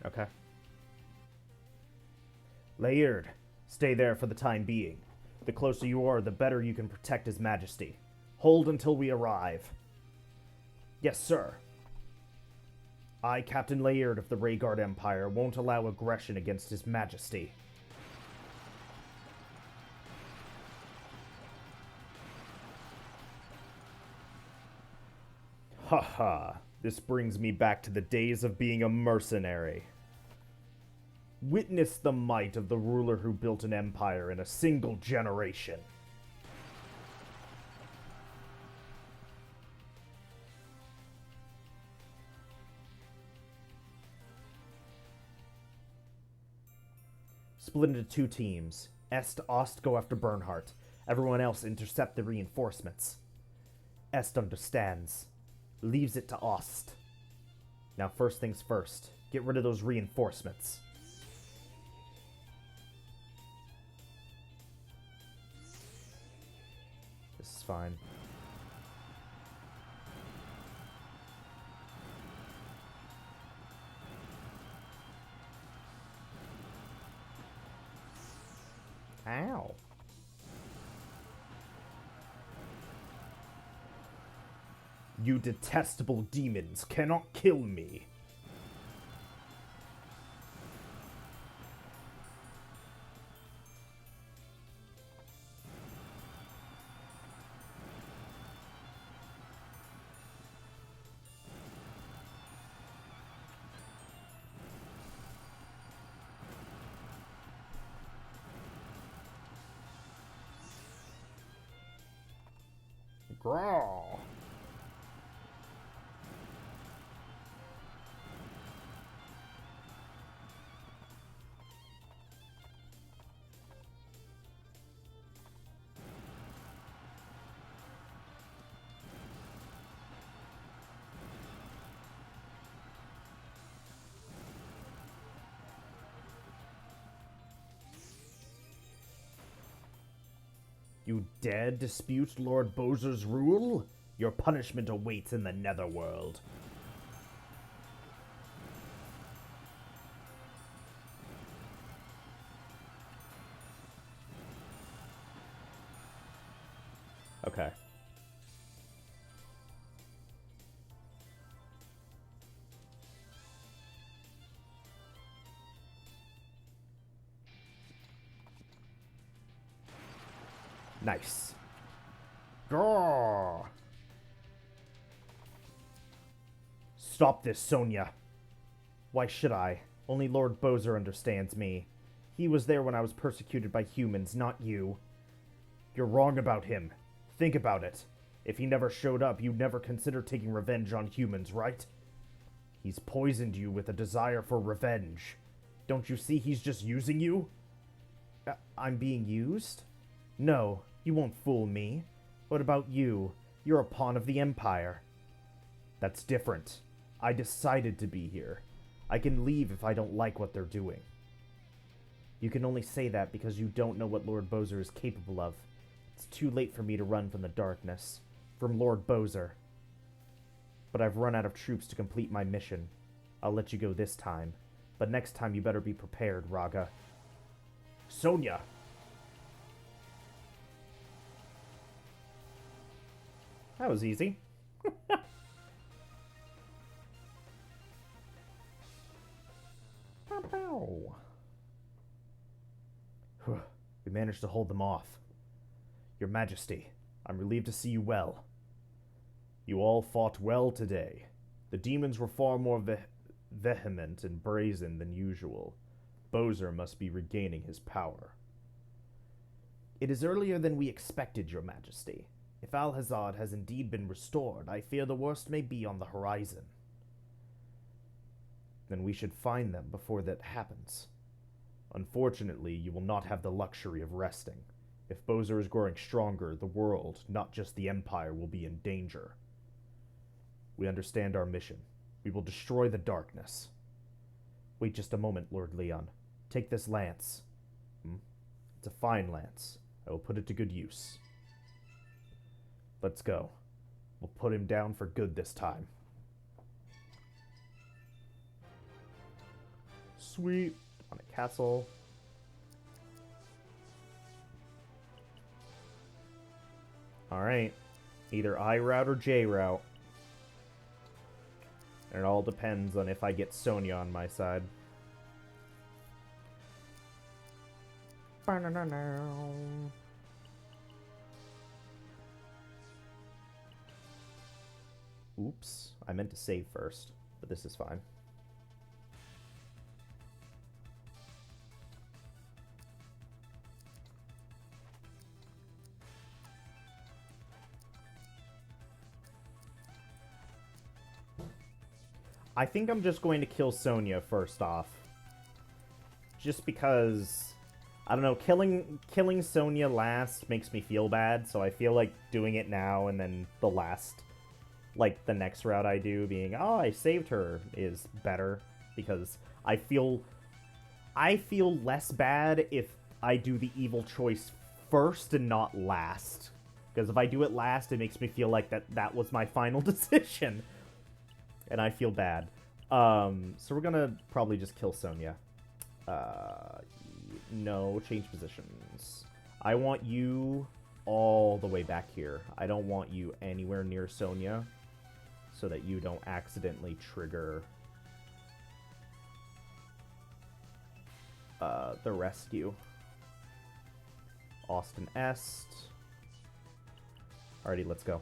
Okay. Laird, stay there for the time being. The closer you are, the better you can protect His Majesty. Hold until we arrive. Yes, sir. I, Captain Laird of the Rhaegar Empire, won't allow aggression against His Majesty. Haha, this brings me back to the days of being a mercenary. Witness the might of the ruler who built an empire in a single generation. Split into 2 teams. Est, Ost go after Bernhardt. Everyone else intercept the reinforcements. Est understands. Leaves it to Ost. Now first things first. Get rid of those reinforcements. This is fine. Ow. You detestable demons cannot kill me. Graw. You dare dispute Lord Bozer's rule? Your punishment awaits in the Netherworld. Okay. Nice. Grrr. Stop this, Sonya. Why should I? Only Lord Bozer understands me. He was there when I was persecuted by humans, not you. You're wrong about him. Think about it. If he never showed up, you'd never consider taking revenge on humans, right? He's poisoned you with a desire for revenge. Don't you see he's just using you? I'm being used? No, you won't fool me. What about you? You're a pawn of the Empire. That's different. I decided to be here. I can leave if I don't like what they're doing. You can only say that because you don't know what Lord Bowser is capable of. It's too late for me to run from the darkness. From Lord Bowser. But I've run out of troops to complete my mission. I'll let you go this time. But next time you better be prepared, Raga. Sonia! That was easy. We managed to hold them off. Your Majesty, I'm relieved to see you well. You all fought well today. The demons were far more vehement and brazen than usual. Bowser must be regaining his power. It is earlier than we expected, Your Majesty. If Alhazard has indeed been restored, I fear the worst may be on the horizon. Then we should find them before that happens. Unfortunately, you will not have the luxury of resting. If Bowser is growing stronger, the world, not just the Empire, will be in danger. We understand our mission. We will destroy the darkness. Wait just a moment, Lord Leon. Take this lance. It's a fine lance. I will put it to good use. Let's go. We'll put him down for good this time. Sweet. On a castle. Alright. Either I route or J route. And it all depends on if I get Sonia on my side. Oops. I meant to save first, but this is fine. I think I'm just going to kill Sonia first off. Just because, I don't know, killing Sonia last makes me feel bad, so I feel like doing it now and then the next route I do being, oh, I saved her, is better. Because I feel less bad if I do the evil choice first and not last. Because if I do it last, it makes me feel like that was my final decision. And I feel bad. So we're gonna probably just kill Sonia. No, change positions. I want you all the way back here. I don't want you anywhere near Sonia, so that you don't accidentally trigger the rescue. Austin Est. Alrighty, let's go.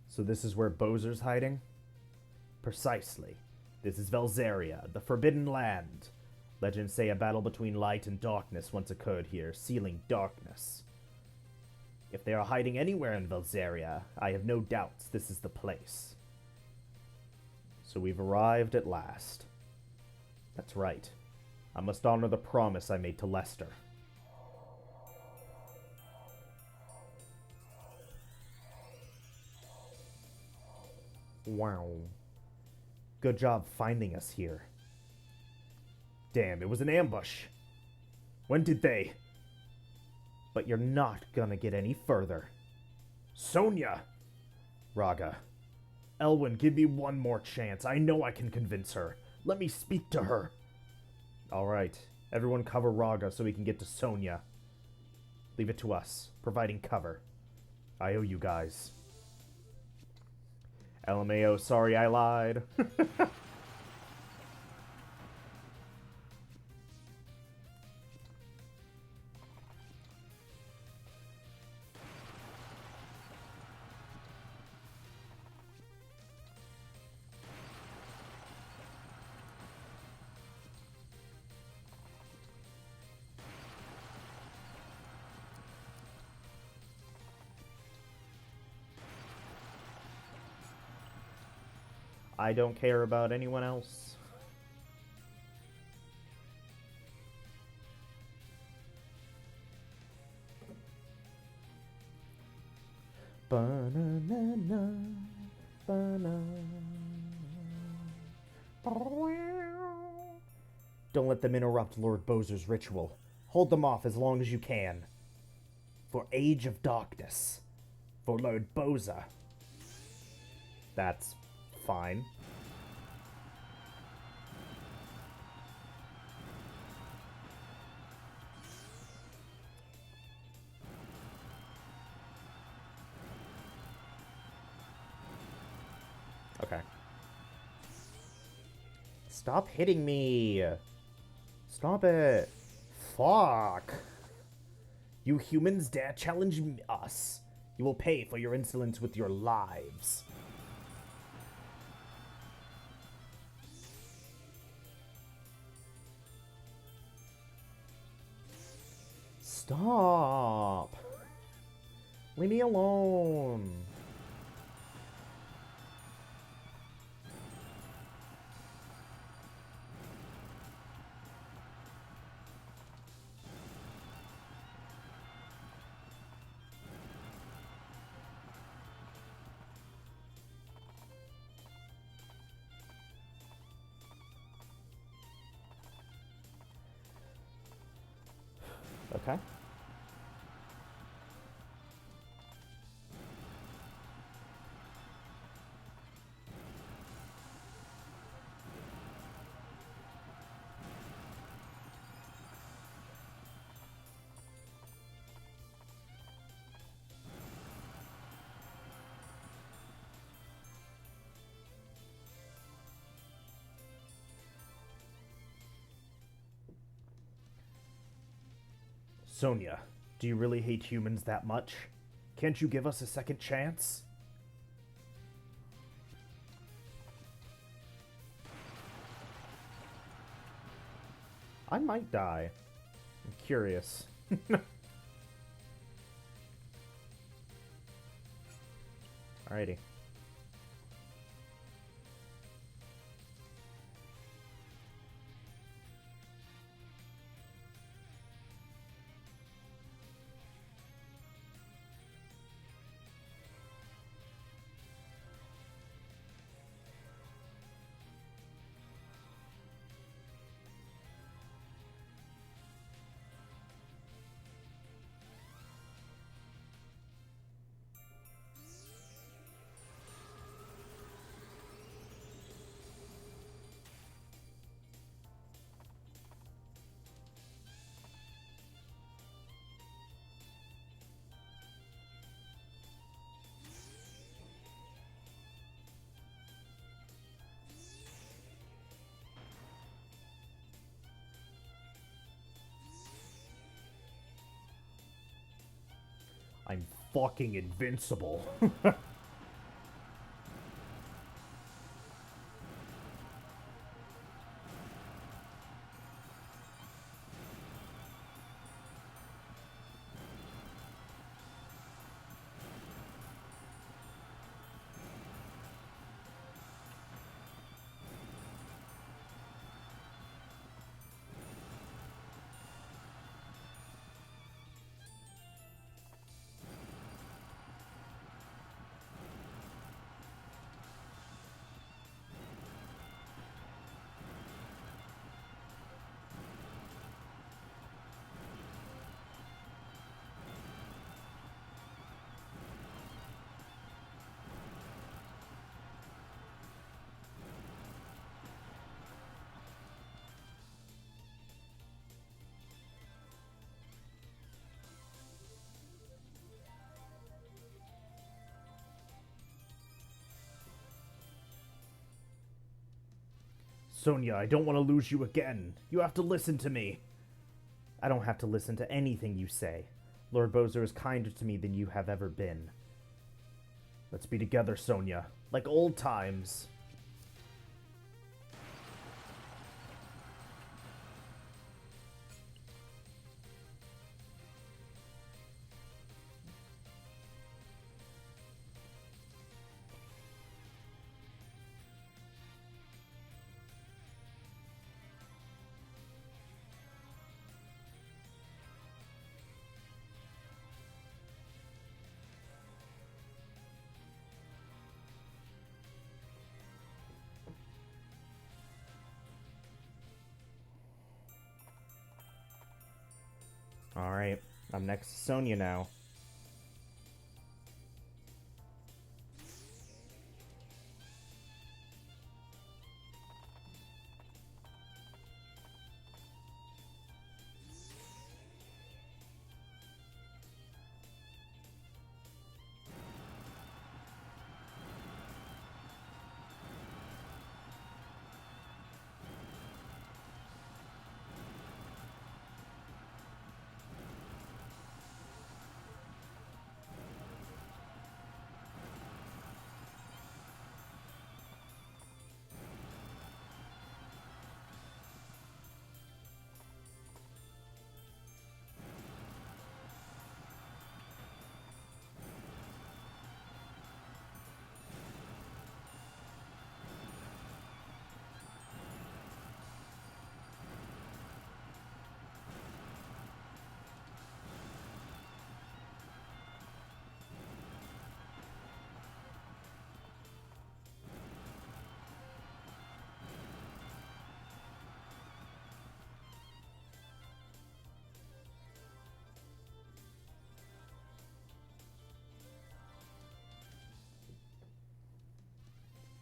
So this is where Bowser's hiding? Precisely. This is Velzaria, the Forbidden Land. Legends say a battle between light and darkness once occurred here, sealing darkness. If they are hiding anywhere in Velzaria, I have no doubts this is the place. So we've arrived at last. That's right. I must honor the promise I made to Lester. Wow. Good job finding us here. Damn, it was an ambush. When did they... But you're not gonna get any further. Sonia! Raga. Elwyn, give me one more chance. I know I can convince her. Let me speak to her. Alright. Everyone cover Raga so we can get to Sonia. Leave it to us, providing cover. I owe you guys. LMAO, sorry I lied. I don't care about anyone else. Ba-na-na-na, ba-na. Don't let them interrupt Lord Bowser's ritual. Hold them off as long as you can. For Age of Darkness. For Lord Bowser. That's fine. Okay. Stop hitting me. Stop it. Fuck. You humans dare challenge us. You will pay for your insolence with your lives. Stop. Leave me alone. Okay. Sonia, do you really hate humans that much? Can't you give us a second chance? I might die. I'm curious. Alrighty. I'm fucking invincible. Sonia, I don't want to lose you again. You have to listen to me. I don't have to listen to anything you say. Lord Bowser is kinder to me than you have ever been. Let's be together, Sonia, like old times. Alright, I'm next to Sonya now.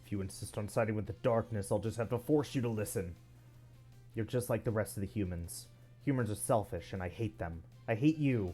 If you insist on siding with the darkness, I'll just have to force you to listen. You're just like the rest of the humans. Humans are selfish, and I hate them. I hate you.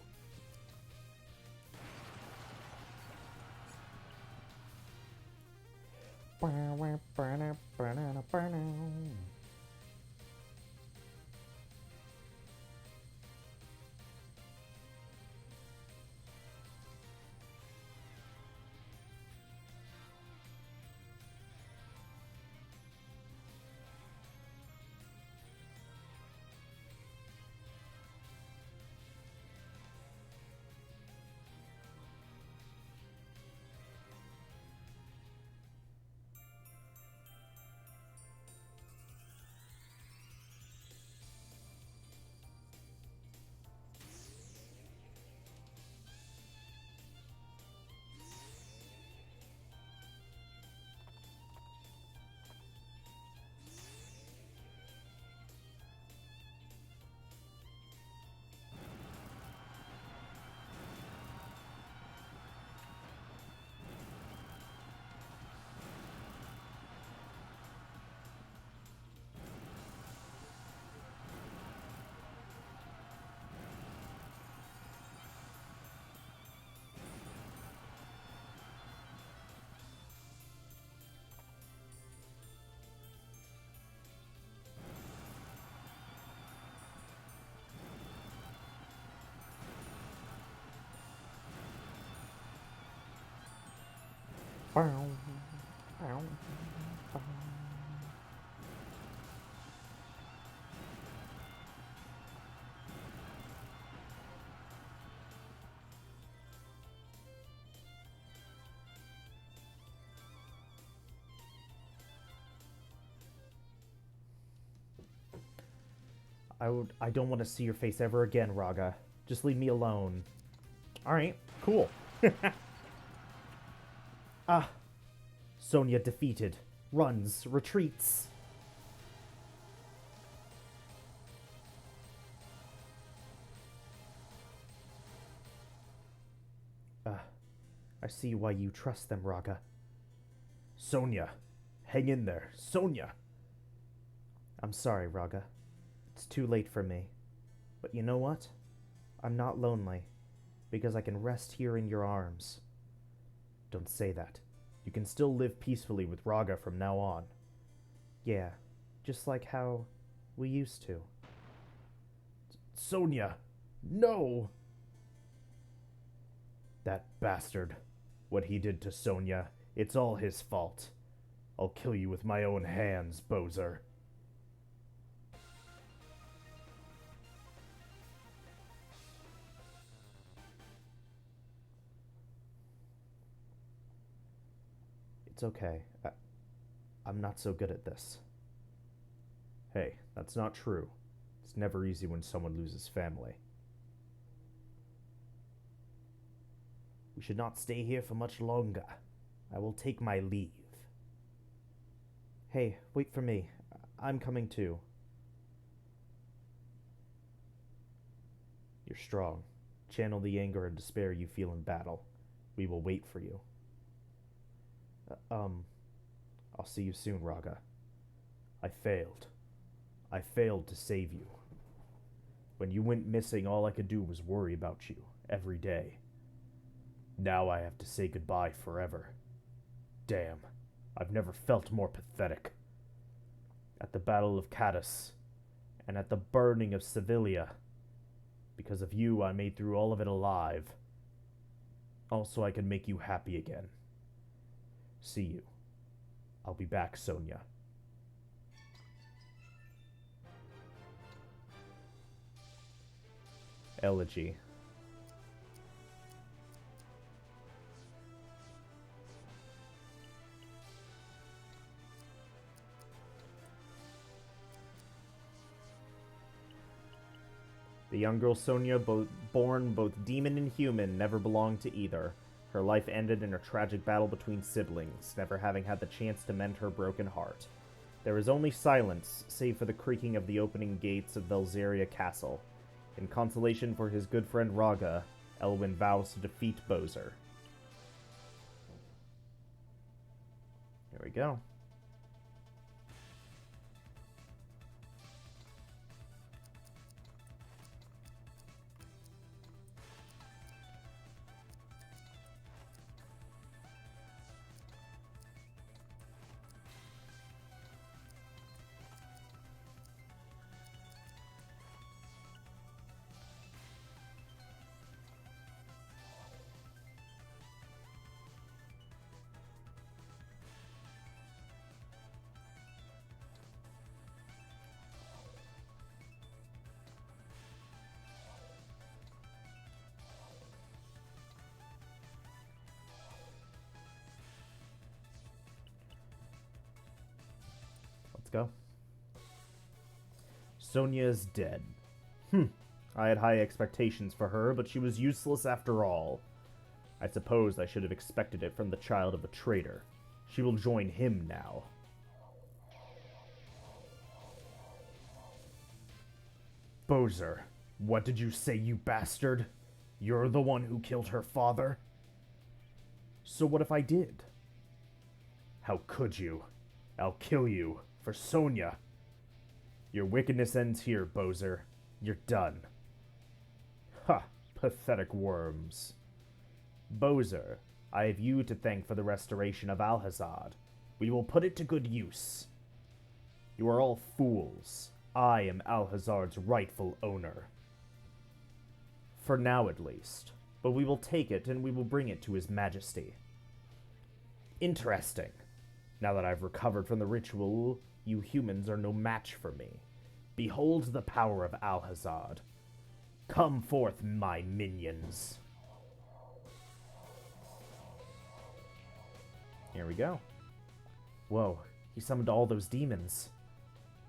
I don't want to see your face ever again, Raga. Just leave me alone. Alright, cool. Ah. Sonya defeated. Runs. Retreats. I see why you trust them, Raga. Sonya. Hang in there. Sonya. I'm sorry, Raga. It's too late for me. But you know what? I'm not lonely, because I can rest here in your arms. Don't say that. You can still live peacefully with Raga from now on. Yeah, just like how we used to. Sonya! No! That bastard. What he did to Sonya, it's all his fault. I'll kill you with my own hands, Bozer. It's okay. I'm not so good at this. Hey, that's not true. It's never easy when someone loses family. We should not stay here for much longer. I will take my leave. Hey, wait for me. I'm coming too. You're strong. Channel the anger and despair you feel in battle. We will wait for you. I'll see you soon, Raga. I failed. I failed to save you. When you went missing, all I could do was worry about you, every day. Now I have to say goodbye forever. Damn, I've never felt more pathetic. At the Battle of Cadiz, and at the burning of Sevilla. Because of you, I made through all of it alive. Also, I can make you happy again. See you. I'll be back, Sonia. Elegy. The young girl Sonia, born both demon and human, never belonged to either. Her life ended in a tragic battle between siblings, never having had the chance to mend her broken heart. There is only silence, save for the creaking of the opening gates of Velzeria Castle. In consolation for his good friend Raga, Elwyn vows to defeat Bowser. Here we go. Let's go. Sonia is dead. I had high expectations for her, but she was useless after all. I suppose I should have expected it from the child of a traitor. She will join him now. Bowser, what did you say, you bastard? You're the one who killed her father? So what if I did? How could you? I'll kill you. For Sonia. Your wickedness ends here, Bowser. You're done. Ha! Pathetic worms. Bowser, I have you to thank for the restoration of Alhazard. We will put it to good use. You are all fools. I am Alhazard's rightful owner. For now, at least. But we will take it and we will bring it to His Majesty. Interesting. Now that I've recovered from the ritual, you humans are no match for me. Behold the power of Alhazard. Come forth, my minions. Here we go. Whoa, he summoned all those demons.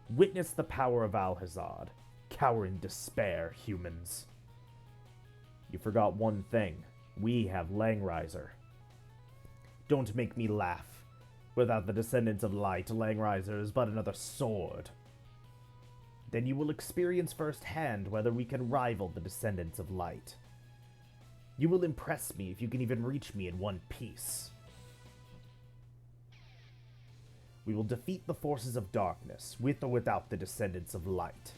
Witness the power of Alhazard. Cower in despair, humans. You forgot one thing. We have Langrisser. Don't make me laugh. Without the descendants of light, Langrisser is but another sword. Then you will experience firsthand whether we can rival the descendants of light. You will impress me if you can even reach me in one piece. We will defeat the forces of darkness, with or without the descendants of light.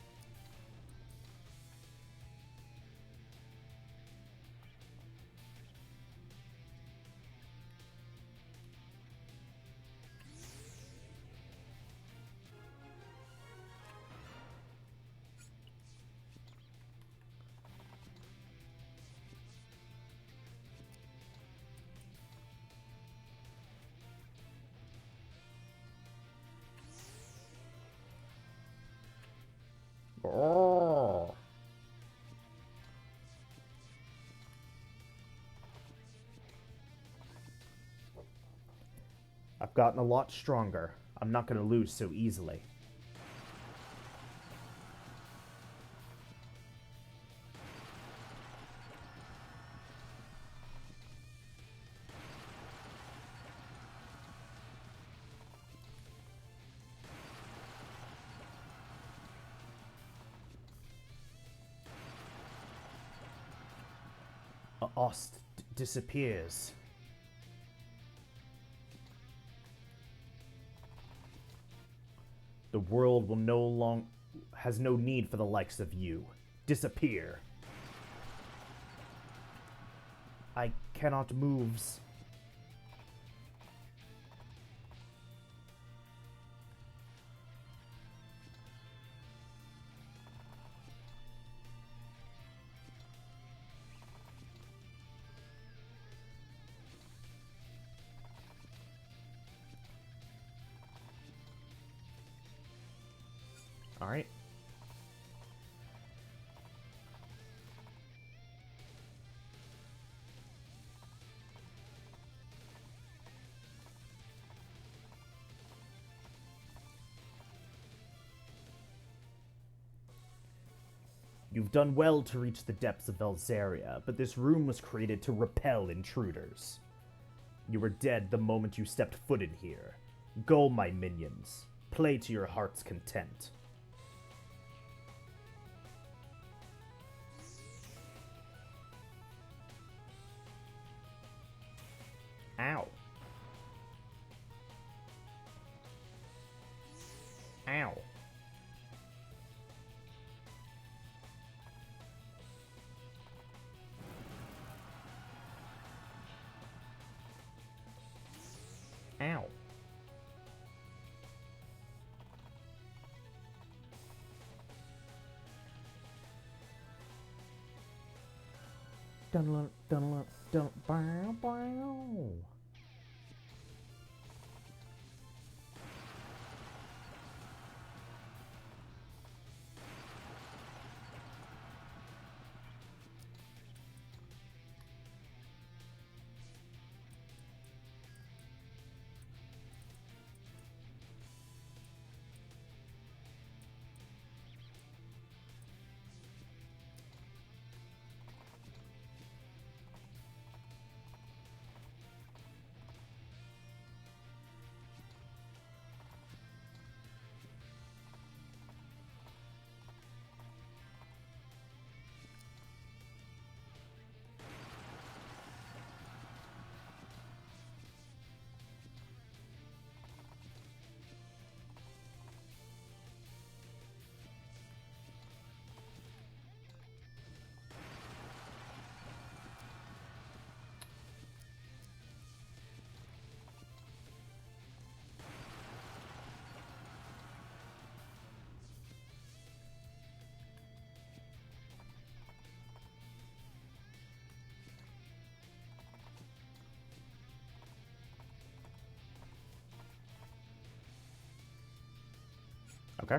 Oh. I've gotten a lot stronger. I'm not going to lose so easily. Ost disappears. The world will has no need for the likes of you. Disappear. I cannot moves. All right. You've done well to reach the depths of Velzaria, but this room was created to repel intruders. You were dead the moment you stepped foot in here. Go, my minions. Play to your heart's content. Ow. Ow. Ow. Dun dun dun bow bow. Okay.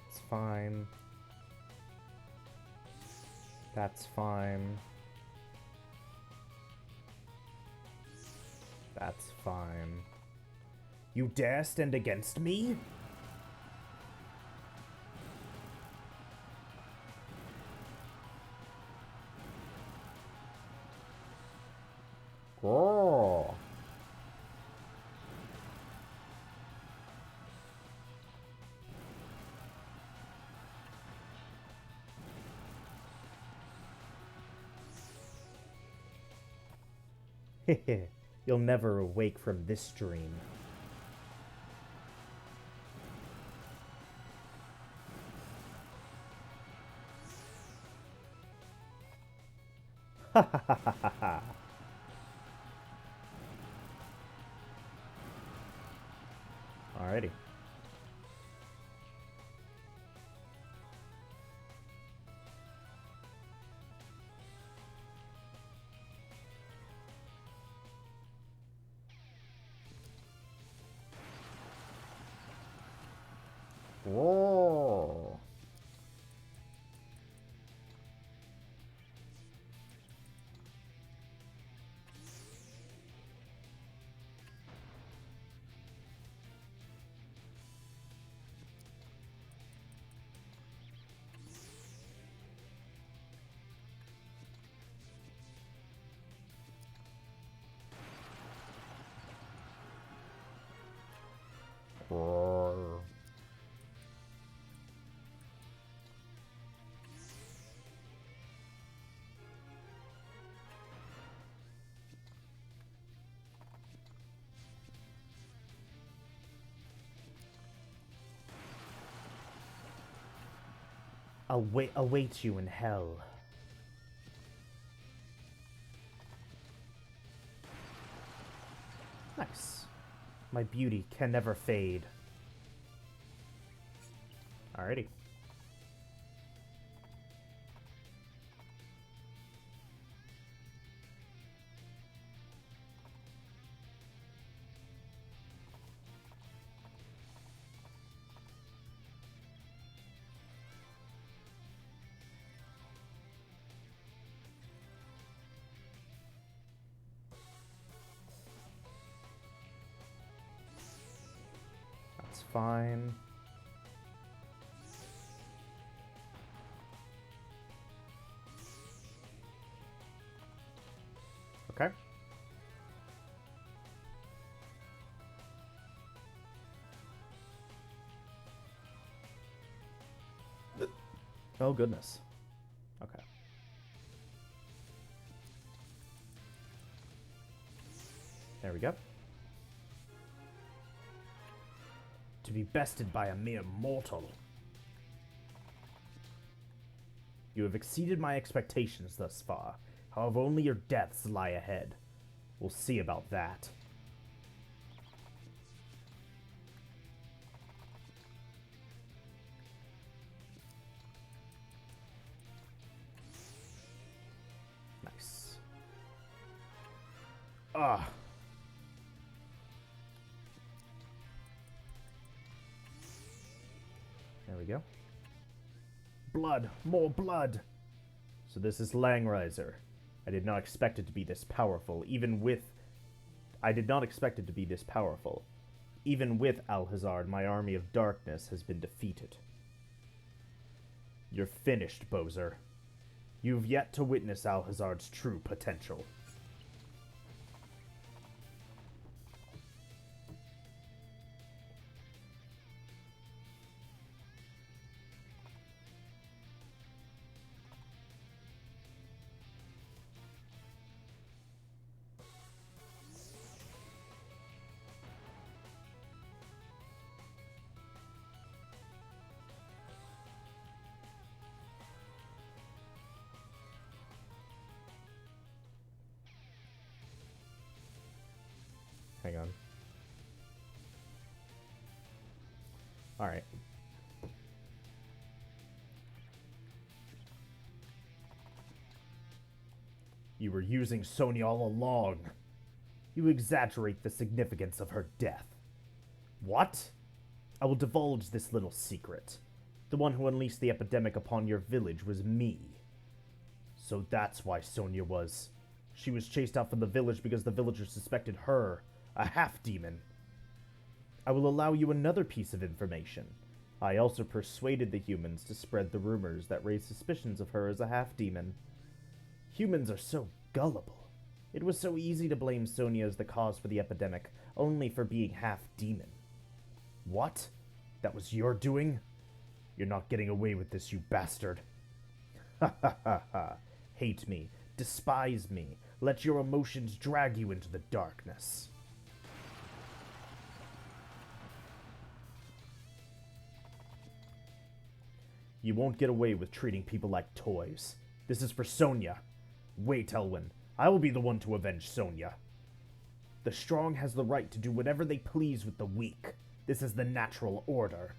It's fine. That's fine. That's fine. You dare stand against me? Oh. You'll never awake from this dream. Ha ha ha ha ha. Alrighty. Whoa. Roar. Await you in hell. Nice. My beauty can never fade. Alrighty. That's fine. Okay. Oh, goodness. Okay. There we go. To be bested by a mere mortal. You have exceeded my expectations thus far. However, only your deaths lie ahead. We'll see about that. Nice. Ah. There we go. Blood. More blood. So this is Langrisser. I did not expect it to be this powerful, I did not expect it to be this powerful. Even with Alhazard, my army of darkness has been defeated. You're finished, Bozer. You've yet to witness Alhazard's true potential. Hang on. Alright. You were using Sonya all along. You exaggerate the significance of her death. What? I will divulge this little secret. The one who unleashed the epidemic upon your village was me. So that's why Sonya was... She was chased out from the village because the villagers suspected her, a half-demon. I will allow you another piece of information. I also persuaded the humans to spread the rumors that raised suspicions of her as a half-demon. Humans are so gullible. It was so easy to blame Sonya as the cause for the epidemic, only for being half-demon. What? That was your doing? You're not getting away with this, you bastard. Ha ha ha ha. Hate me. Despise me. Let your emotions drag you into the darkness. You won't get away with treating people like toys. This is for Sonya. Wait, Elwyn. I will be the one to avenge Sonya. The strong has the right to do whatever they please with the weak. This is the natural order.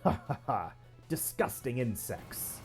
Ha ha ha! Disgusting insects!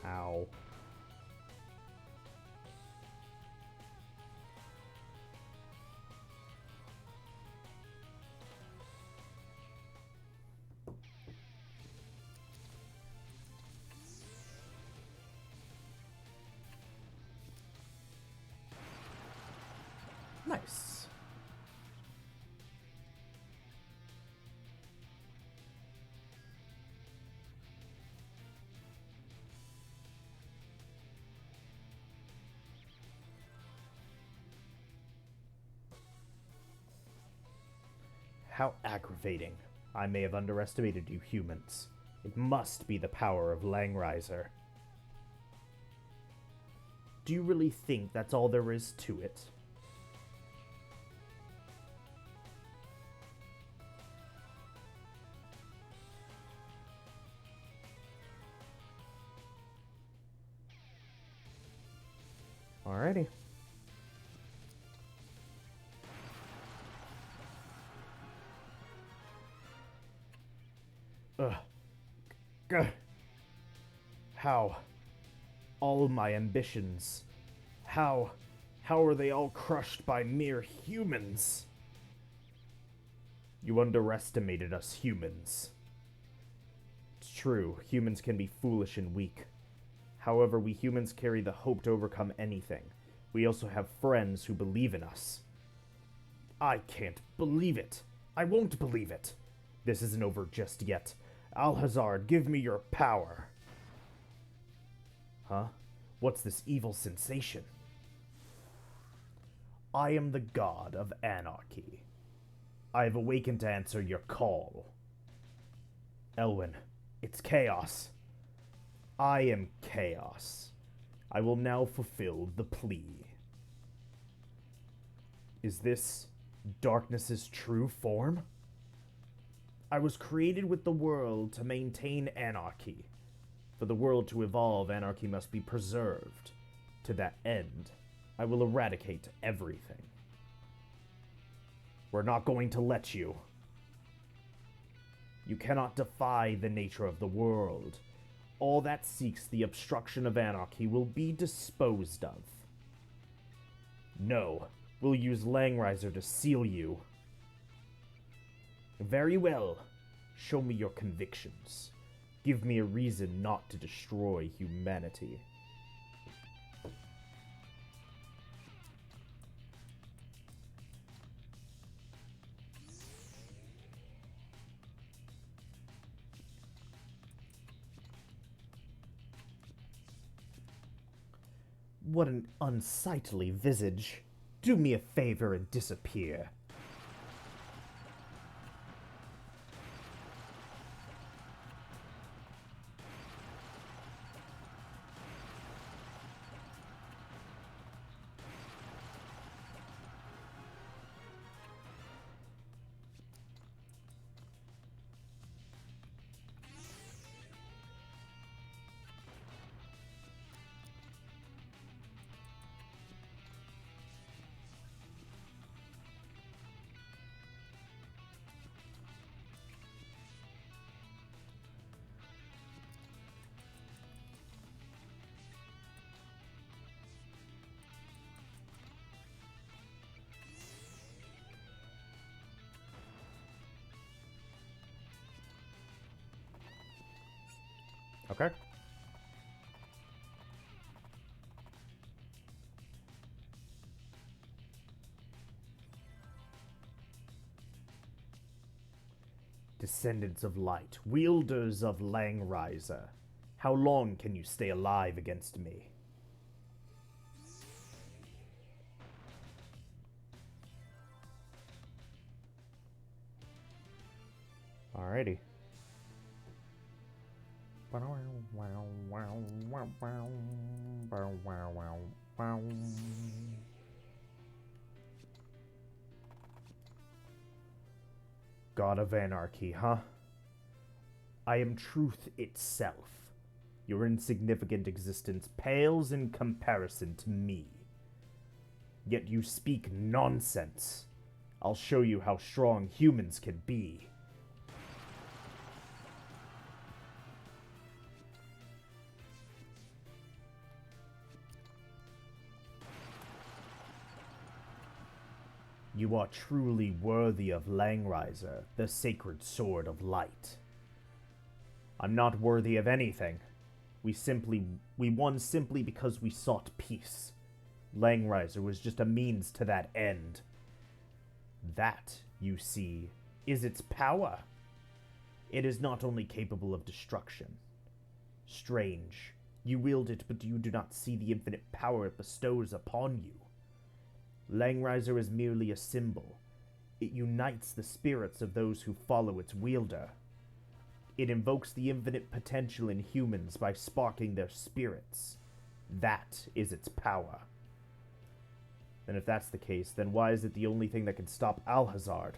Ow. Nice. How aggravating. I may have underestimated you humans. It must be the power of Langrisser. Do you really think that's all there is to it? Alrighty. Ugh. Gah. How? All my ambitions. How are they all crushed by mere humans? You underestimated us humans. It's true, humans can be foolish and weak. However, we humans carry the hope to overcome anything. We also have friends who believe in us. I can't believe it. I won't believe it. This isn't over just yet. Alhazard, give me your power. Huh? What's this evil sensation? I am the god of anarchy. I have awakened to answer your call. Elwyn, it's chaos. I am chaos. I will now fulfill the plea. Is this darkness's true form? I was created with the world to maintain anarchy. For the world to evolve, anarchy must be preserved. To that end, I will eradicate everything. We're not going to let you. You cannot defy the nature of the world. All that seeks the obstruction of anarchy will be disposed of. No, we'll use Langrisser to seal you. Very well. Show me your convictions. Give me a reason not to destroy humanity. What an unsightly visage. Do me a favor and disappear. Okay. Descendants of light, wielders of Langrisser. How long can you stay alive against me? Alrighty. God of Anarchy, huh? I am truth itself. Your insignificant existence pales in comparison to me. Yet you speak nonsense. I'll show you how strong humans can be. You are truly worthy of Langrisser, the sacred sword of light. I'm not worthy of anything. We won simply because we sought peace. Langrisser was just a means to that end. That, you see, is its power. It is not only capable of destruction. Strange. You wield it, but you do not see the infinite power it bestows upon you. Langrisser is merely a symbol. It unites the spirits of those who follow its wielder. It invokes the infinite potential in humans by sparking their spirits. That is its power. And if that's the case, then why is it the only thing that can stop Alhazard?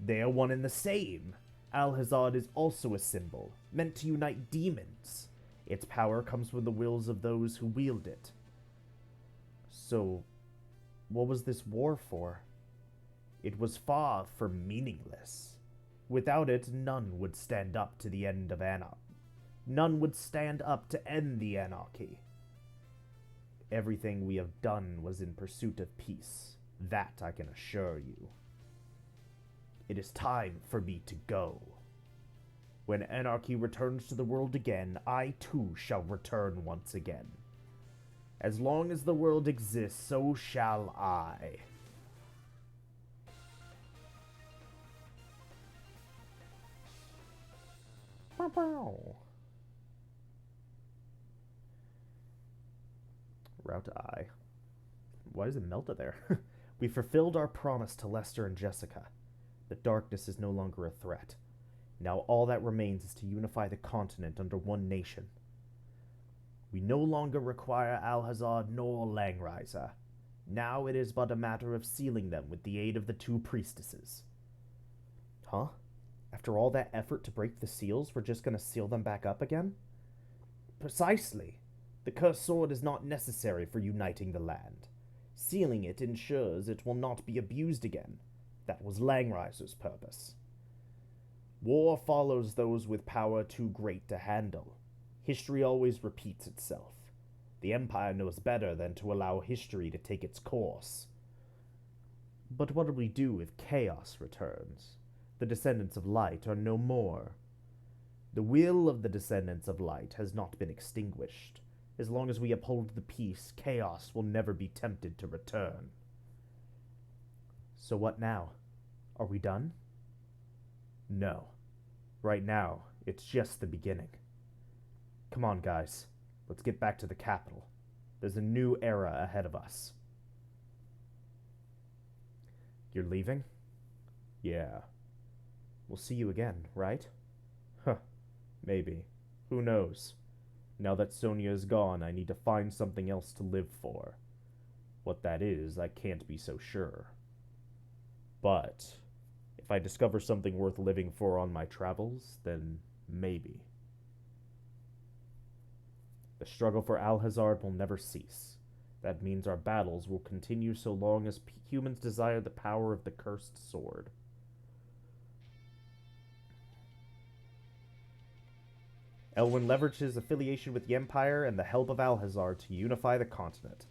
They are one and the same. Alhazard is also a symbol, meant to unite demons. Its power comes from the wills of those who wield it. So, what was this war for? It was far from meaningless. Without it, none would stand up to the end of anarchy. None would stand up to end the anarchy. Everything we have done was in pursuit of peace. That I can assure you. It is time for me to go. When anarchy returns to the world again, I too shall return once again. As long as the world exists, so shall I. Route I. Why is it melted there? We fulfilled our promise to Lester and Jessica. The darkness is no longer a threat. Now all that remains is to unify the continent under one nation. We no longer require Alhazard nor Langrisser. Now it is but a matter of sealing them with the aid of the two priestesses. Huh? After all that effort to break the seals, we're just going to seal them back up again? Precisely. The cursed sword is not necessary for uniting the land. Sealing it ensures it will not be abused again. That was Langrisser's purpose. War follows those with power too great to handle. History always repeats itself. The Empire knows better than to allow history to take its course. But what do we do if chaos returns? The descendants of light are no more. The will of the descendants of light has not been extinguished. As long as we uphold the peace, chaos will never be tempted to return. So what now? Are we done? No. Right now, it's just the beginning. Come on, guys. Let's get back to the capital. There's a new era ahead of us. You're leaving? Yeah. We'll see you again, right? Huh. Maybe. Who knows? Now that Sonia is gone, I need to find something else to live for. What that is, I can't be so sure. But if I discover something worth living for on my travels, then maybe. The struggle for Alhazard will never cease. That means our battles will continue so long as humans desire the power of the cursed sword. Elwyn leveraged his affiliation with the Empire and the help of Alhazard to unify the continent.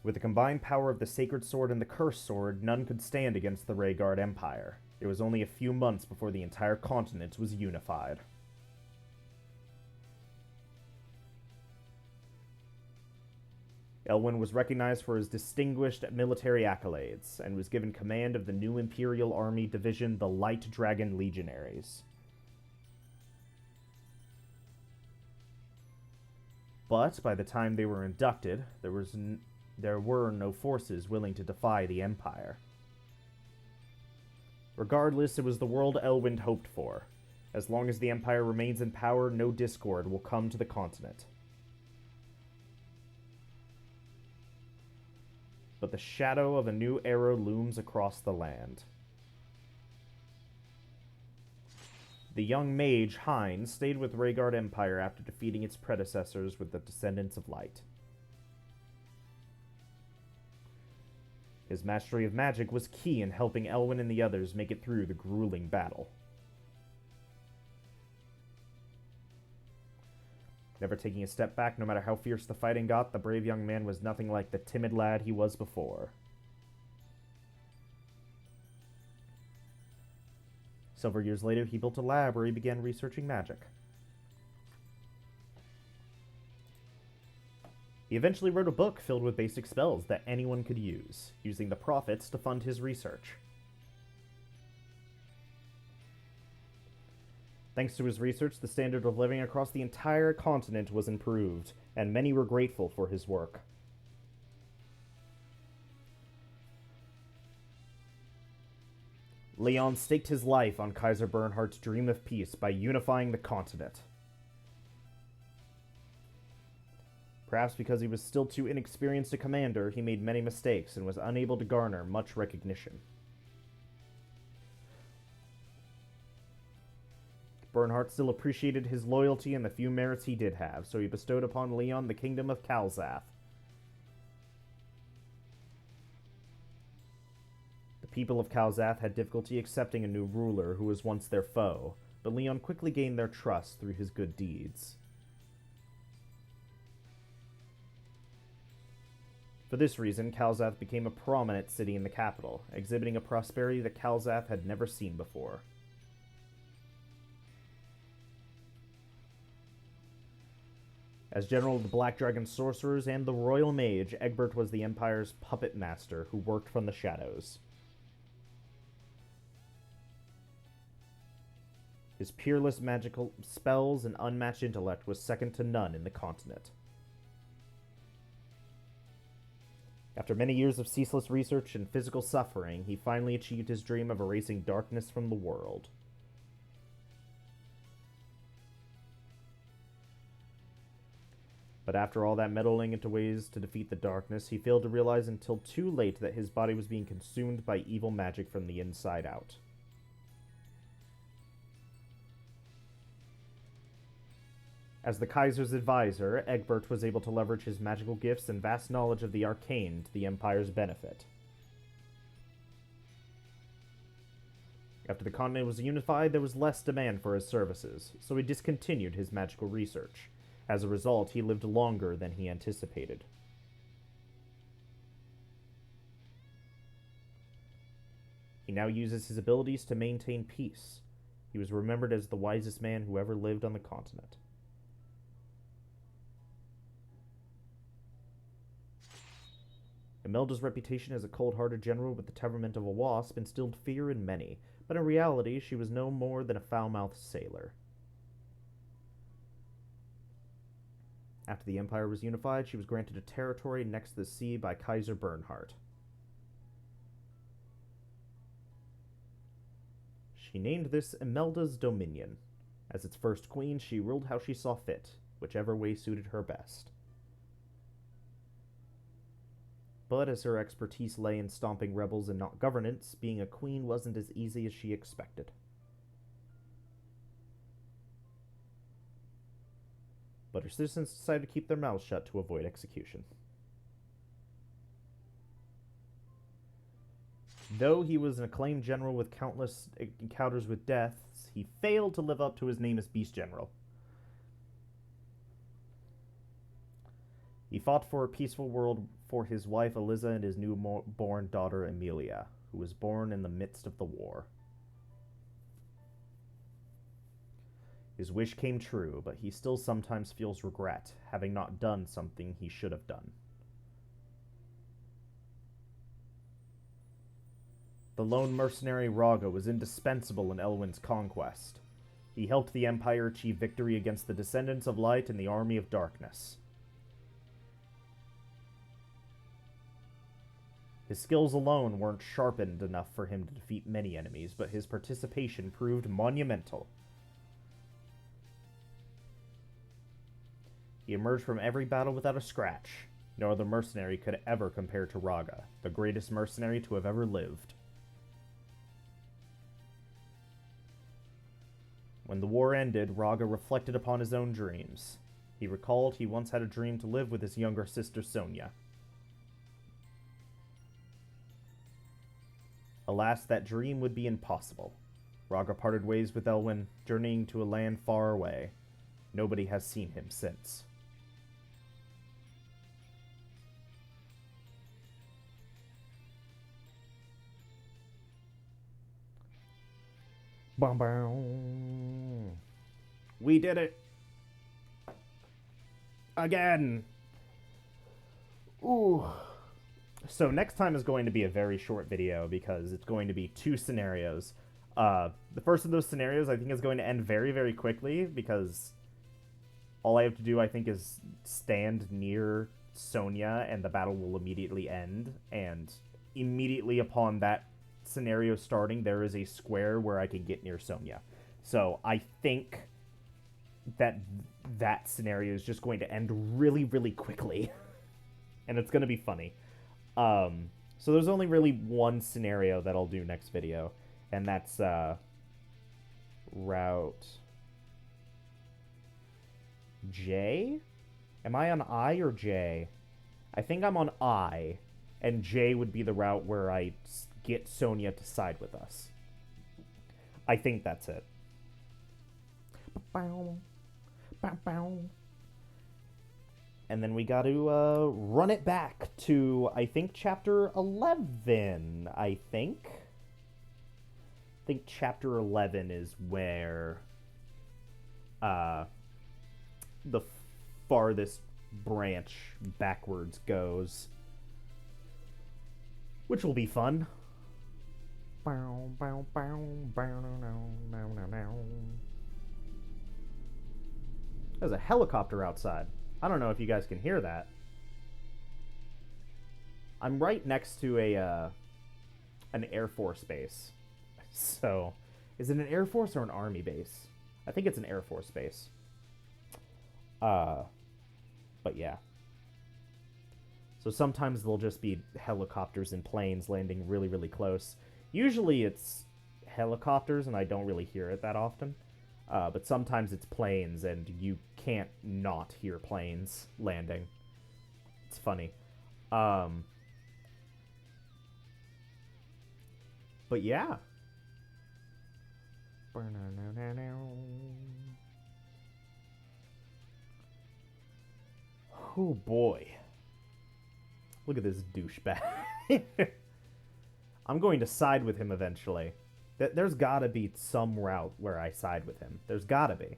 With the combined power of the Sacred Sword and the Cursed Sword, none could stand against the Rhaegar Empire. It was only a few months before the entire continent was unified. Elwyn was recognized for his distinguished military accolades, and was given command of the new Imperial Army Division, the Light Dragon Legionaries. But by the time they were inducted, there were no forces willing to defy the Empire. Regardless, it was the world Elwyn hoped for. As long as the Empire remains in power, no discord will come to the continent. But the shadow of a new era looms across the land. The young mage, Hines, stayed with Rhaegar Empire after defeating its predecessors with the Descendants of Light. His mastery of magic was key in helping Elwyn and the others make it through the grueling battle. Never taking a step back, no matter how fierce the fighting got, the brave young man was nothing like the timid lad he was before. Several years later, he built a lab where he began researching magic. He eventually wrote a book filled with basic spells that anyone could use, using the profits to fund his research. Thanks to his research, the standard of living across the entire continent was improved, and many were grateful for his work. Leon staked his life on Kaiser Bernhardt's dream of peace by unifying the continent. Perhaps because he was still too inexperienced a commander, he made many mistakes and was unable to garner much recognition. Bernhardt still appreciated his loyalty and the few merits he did have, so he bestowed upon Leon the kingdom of Kalzath. The people of Kalzath had difficulty accepting a new ruler who was once their foe, but Leon quickly gained their trust through his good deeds. For this reason, Kalzath became a prominent city in the capital, exhibiting a prosperity that Kalzath had never seen before. As general of the Black Dragon sorcerers and the royal mage, Egbert was the Empire's puppet master who worked from the shadows. His peerless magical spells and unmatched intellect was second to none in the continent. After many years of ceaseless research and physical suffering, he finally achieved his dream of erasing darkness from the world. But after all that meddling into ways to defeat the darkness, he failed to realize until too late that his body was being consumed by evil magic from the inside out. As the Kaiser's advisor, Egbert was able to leverage his magical gifts and vast knowledge of the arcane to the Empire's benefit. After the continent was unified, there was less demand for his services, so he discontinued his magical research. As a result, he lived longer than he anticipated. He now uses his abilities to maintain peace. He was remembered as the wisest man who ever lived on the continent. Imelda's reputation as a cold-hearted general with the temperament of a wasp instilled fear in many, but in reality she was no more than a foul-mouthed sailor. After the Empire was unified, she was granted a territory next to the sea by Kaiser Bernhardt. She named this Imelda's Dominion. As its first queen, she ruled how she saw fit, whichever way suited her best. But as her expertise lay in stomping rebels and not governance, being a queen wasn't as easy as she expected. But her citizens decided to keep their mouths shut to avoid execution. Though he was an acclaimed general with countless encounters with deaths, he failed to live up to his name as Beast General. He fought for a peaceful world for his wife Eliza and his newborn daughter Emilia, who was born in the midst of the war. His wish came true, but he still sometimes feels regret, having not done something he should have done. The lone mercenary Raga was indispensable in Elwyn's conquest. He helped the Empire achieve victory against the Descendants of Light and the Army of Darkness. His skills alone weren't sharpened enough for him to defeat many enemies, but his participation proved monumental. He emerged from every battle without a scratch. No other mercenary could ever compare to Raga, the greatest mercenary to have ever lived. When the war ended, Raga reflected upon his own dreams. He recalled he once had a dream to live with his younger sister Sonia. Alas, that dream would be impossible. Raga parted ways with Elwyn, journeying to a land far away. Nobody has seen him since. Bum, bum. We did it! Again! Ooh. So next time is going to be a very short video because it's going to be 2 scenarios. The first of those scenarios I think is going to end very, very quickly because all I have to do, I think, is stand near Sonya and the battle will immediately end. And immediately upon that scenario starting, there is a square where I can get near Sonya. So I think that scenario is just going to end really, really quickly. And it's going to be funny. So there's only really one scenario that I'll do next video, and that's Route J? Am I on I or J? I think I'm on I, and J would be the route where I get Sonya to side with us. I think that's it. And then we got to run it back to, I think, Chapter 11, I think. I think Chapter 11 is where the farthest branch backwards goes. Which will be fun. There's a helicopter outside. I don't know if you guys can hear that. I'm right next to an Air Force base. So, is it an Air Force or an Army base? I think it's an Air Force base. But yeah. So sometimes they'll just be helicopters and planes landing really, really close. Usually it's helicopters and I don't really hear it that often. But sometimes it's planes, and you can't not hear planes landing. It's funny. But yeah. Oh boy. Look at this douchebag. I'm going to side with him eventually. There's gotta be some route where I side with him. There's gotta be.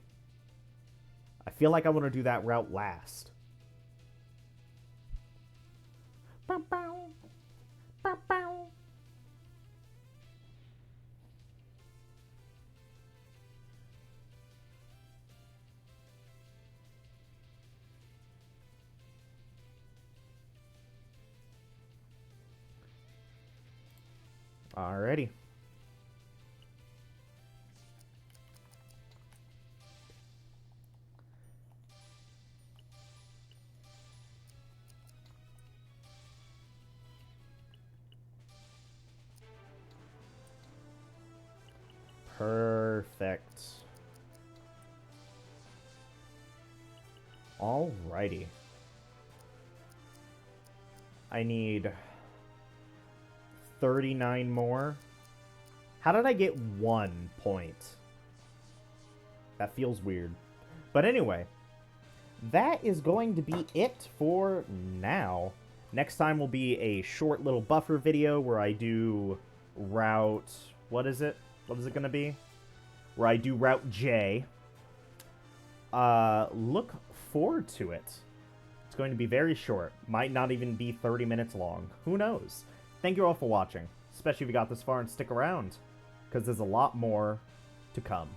I feel like I want to do that route last. Bow, bow. Bow, bow. Alrighty. Perfect. Alrighty. I need 39 more. How did I get 1 point? That feels weird. But anyway, that is going to be it for now. Next time will be a short little buffer video where I do route... What is it? What is it going to be? Where I do Route J. Look forward to it. It's going to be very short. Might not even be 30 minutes long. Who knows? Thank you all for watching. Especially if you got this far and stick around. Because there's a lot more to come.